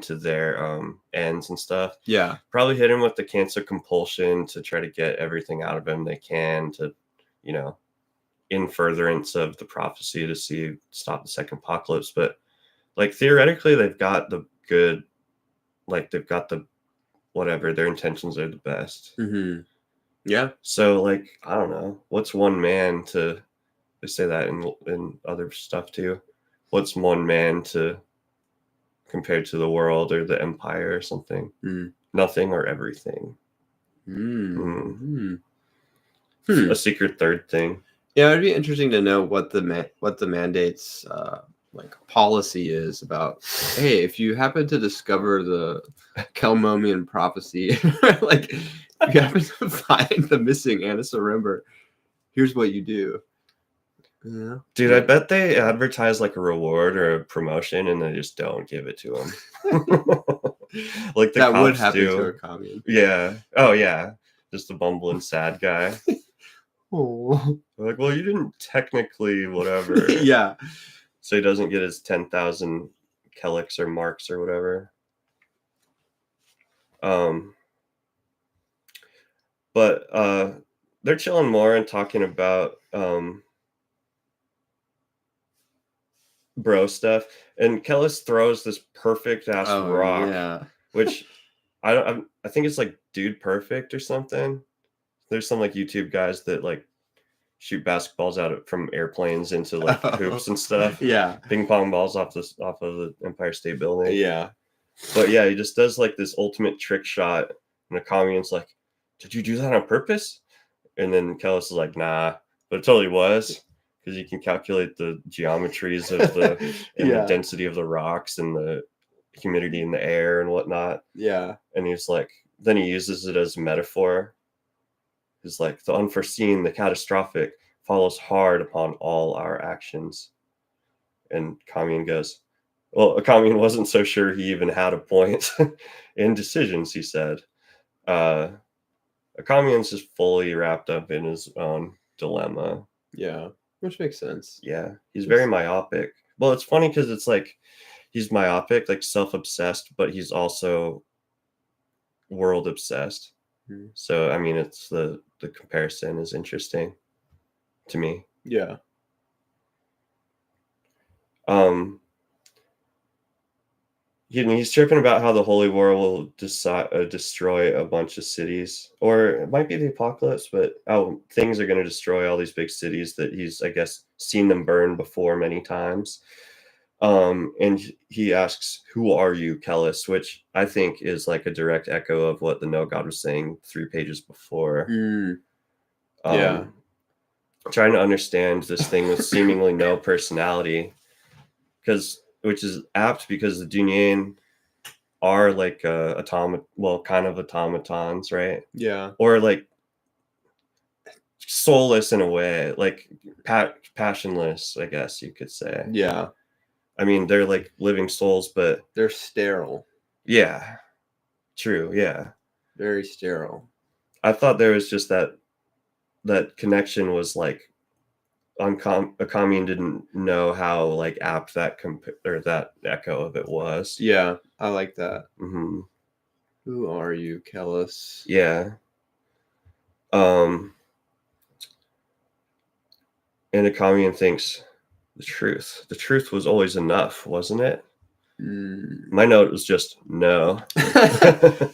to their ends and stuff. Yeah. Probably hit him with the cancer compulsion to try to get everything out of him they can to, in furtherance of the prophecy to stop the second apocalypse. But like theoretically, they've got the good, like they've got the whatever, their intentions are the best. Mm-hmm. Yeah. So like, I don't know, what's one man to, they say that in other stuff too. What's one man to compared to the world or the empire or something? Nothing or everything. A secret third thing. Yeah, it'd be interesting to know what the mandate's like policy is about. Hey, if you happen to discover the Kelmomian prophecy, like if you happen to find the missing Anasarimber, here's what you do. Yeah. Dude, I bet they advertise like a reward or a promotion and they just don't give it to them. Like the that cops would happen do. to a commune. Yeah. Oh yeah. Just a bumbling sad guy. Oh. Like, well, you didn't technically whatever. Yeah. So he doesn't get his 10,000 Kelix or marks or whatever. But they're chilling more and talking about bro stuff, and Kellis throws this perfect ass rock, Yeah. which I think it's like Dude Perfect or something. There's some like YouTube guys that like shoot basketballs from airplanes into like hoops and stuff. Yeah. Ping pong balls off of the Empire State Building. Yeah. But yeah, he just does like this ultimate trick shot, and the commune's like, "Did you do that on purpose?" And then Kellis is like, "Nah," but it totally was, because you can calculate the geometries of the the density of the rocks and the humidity in the air and whatnot. Yeah. And he's like, then he uses it as a metaphor. He's like, the unforeseen, the catastrophic follows hard upon all our actions. And Commune goes, well, a Commune wasn't so sure he even had a point in decisions, he said. A Commune's just fully wrapped up in his own dilemma. Yeah. Which makes sense. Yeah. He's very myopic. Well, it's funny because it's like, he's myopic, like self-obsessed, but he's also world obsessed. So, I mean, it's the comparison is interesting to me. Yeah. he's tripping about how the Holy War will destroy a bunch of cities, or it might be the apocalypse, but things are going to destroy all these big cities that he's, I guess, seen them burn before many times. And he asks, "Who are you, Kellis?" Which I think is like a direct echo of what the No God was saying 3 pages before. Yeah. Trying to understand this thing with seemingly no personality, which is apt because the Dunyan are like kind of automatons, right? Yeah. Or like soulless in a way, like passionless, I guess you could say. Yeah. I mean, they're like living souls, but They're sterile. yeah, true, yeah. Very sterile. I thought there was just that connection was like Akamian didn't know how like apt that or that echo of it was. Yeah, I like that. Mm-hmm. Who are you, Kellis? Yeah. And Akamian thinks the truth was always enough, wasn't it? My note was just no.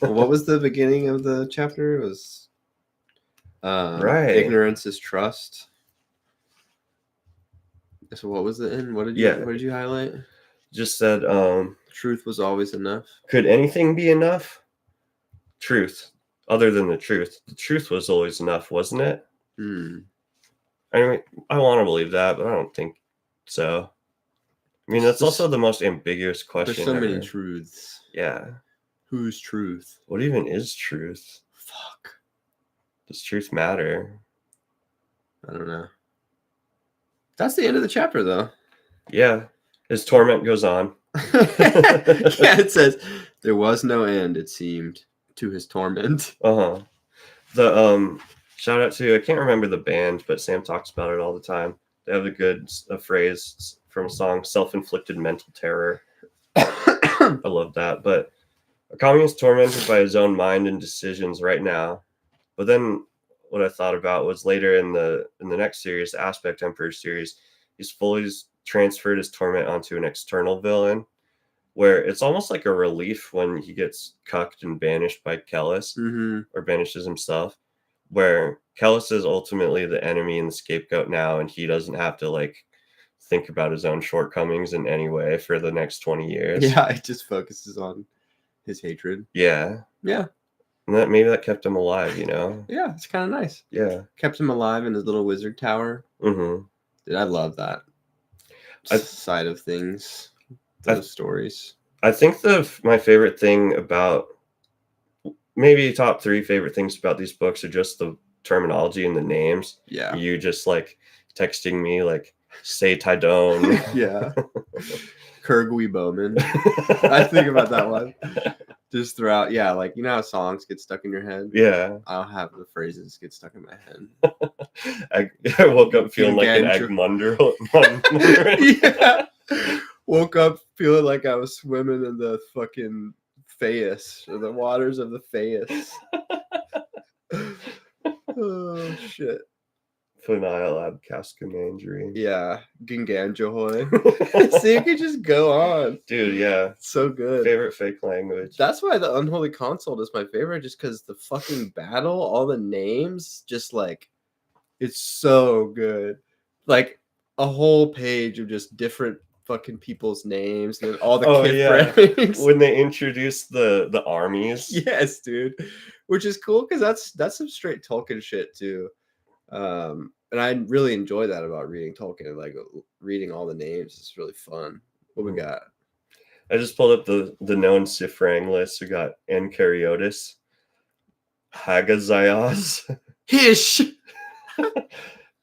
What was the beginning of the chapter? It was right. Ignorance is trust. So what was the end? What did you highlight? Just said truth was always enough. Could anything be enough? Truth. Other than the truth. The truth was always enough, wasn't it? I mean, I want to believe that, but I don't think so. I mean, that's also the most ambiguous question. There's so many truths. Yeah. Whose truth? What even is truth? Fuck. Does truth matter? I don't know. That's the end of the chapter, though. Yeah. His torment goes on. Yeah, it says, there was no end, it seemed, to his torment. Uh-huh. The shout out to, I can't remember the band, but Sam talks about it all the time. They have a good phrase from a song, self-inflicted mental terror. I love that. But Akami is tormented by his own mind and decisions right now. But then what I thought about was later in the next series, the Aspect Emperor series, he's fully transferred his torment onto an external villain, where it's almost like a relief when he gets cucked and banished by Kellis, or banishes himself, where Kellis is ultimately the enemy and the scapegoat now, and he doesn't have to like think about his own shortcomings in any way for the next 20 years. Yeah, it just focuses on his hatred. Yeah. Yeah. And maybe that kept him alive, you know? Yeah, it's kind of nice. Yeah. Kept him alive in his little wizard tower. Mm-hmm. Dude, I love that side of things. Those stories. I think my favorite thing about, maybe top 3 favorite things about these books are just the terminology and the names. Yeah. You just like texting me like, say Tidone. Yeah. Kurgui Bowman. I think about that one. Just throughout, yeah, like you know how songs get stuck in your head? Yeah. I'll have the phrases get stuck in my head. I woke up feeling like an Egmunder. Yeah. Woke up feeling like I was swimming in the fucking Fayus, or the waters of the Fayus. Oh, shit. Phenyl abcascamangerine. Yeah, Ginganjohoy. See, you could just go on. Dude, yeah. So good. Favorite fake language. That's why the Unholy Consult is my favorite, just because the fucking battle, all the names, just like, it's so good. Like, a whole page of just different fucking people's names and all the kid when they introduce the armies. Yes, dude. Which is cool because that's some straight Tolkien shit too. And I really enjoy that about reading Tolkien. Like reading all the names is really fun. What we got? I just pulled up the known Sifrang list. We got Enkariotis, Hagazayas, Hish,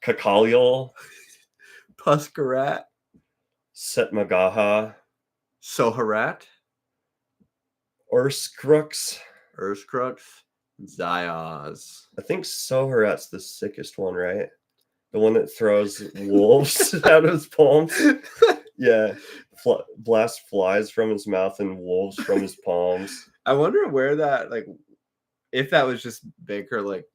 Kakaliol, Puskarat, Setmagaha, Soharat, Urskrux, Zayaz. I think Soharat's the sickest one, right? The one that throws wolves out of his palms. Yeah. Blast flies from his mouth and wolves from his palms. I wonder where that, like, if that was just Bakker, like,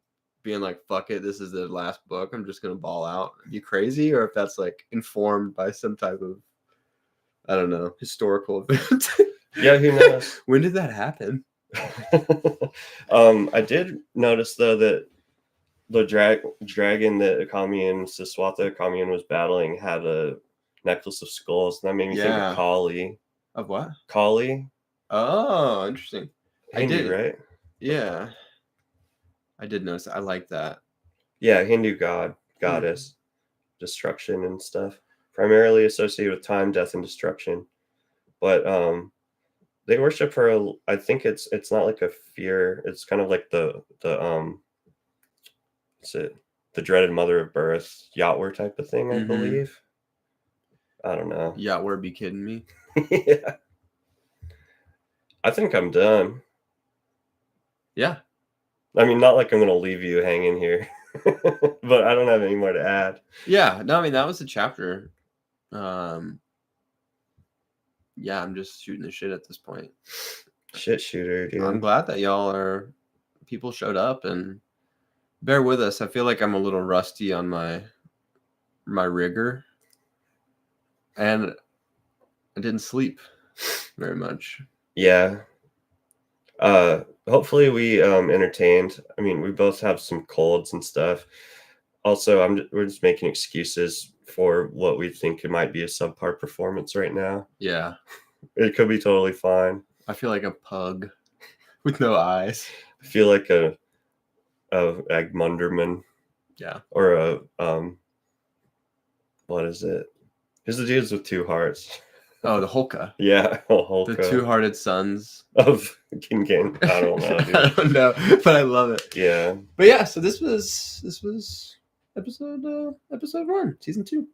being like, fuck it, this is the last book, I'm just going to ball out. You crazy? Or if that's, like, informed by some type of, I don't know, historical event. Yeah, who knows? When did that happen? I did notice though that the dragon that Akami and Siswatha Akamian was battling had a necklace of skulls, and that made me think Yeah. of Kali. Of what? Kali, Oh, interesting. I Hindu, did. right? Yeah. I did notice that. I like that. Yeah, Hindu goddess, destruction and stuff, primarily associated with time, death, and destruction. But they worship her. I think it's not like a fear. It's kind of like the what's it? The dreaded mother of birth, Yatwer type of thing, I Mhm. believe. I don't know. Yatwer, be kidding me? Yeah. I think I'm done. Yeah. I mean, not like I'm gonna leave you hanging here, but I don't have any more to add. Yeah. No, I mean that was the chapter. Yeah, I'm just shooting the shit at this point. Shit shooter, dude. I'm glad that people showed up and bear with us. I feel like I'm a little rusty on my rigor, and I didn't sleep very much. Yeah. Hopefully we entertained. I mean, we both have some colds and stuff. Also, we're just making excuses for what we think it might be a subpar performance right now. Yeah. It could be totally fine. I feel like a pug with no eyes. I feel like a Agmunderman. Yeah. Or a what is it? Who's the dudes with two hearts? Oh, the Holka. Yeah, Holka. The two-hearted sons Of Giccan. I don't know, dude. I don't know, but I love it. Yeah. But yeah, so this was episode 1, season 2.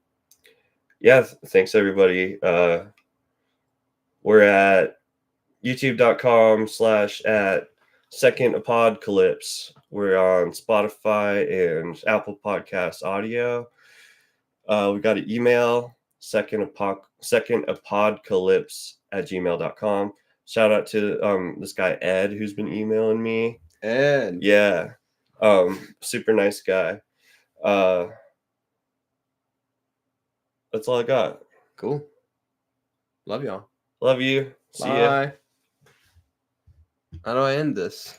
Yeah, thanks everybody. We're at youtube.com/@second-apodcalypse. We're on Spotify and Apple Podcasts audio. We got an email, secondapodcalypse@gmail.com. Shout out to this guy Ed who's been emailing me. Ed. Yeah. Super nice guy. That's all I got. Cool. Love y'all. Love you. See ya. Bye. How do I end this?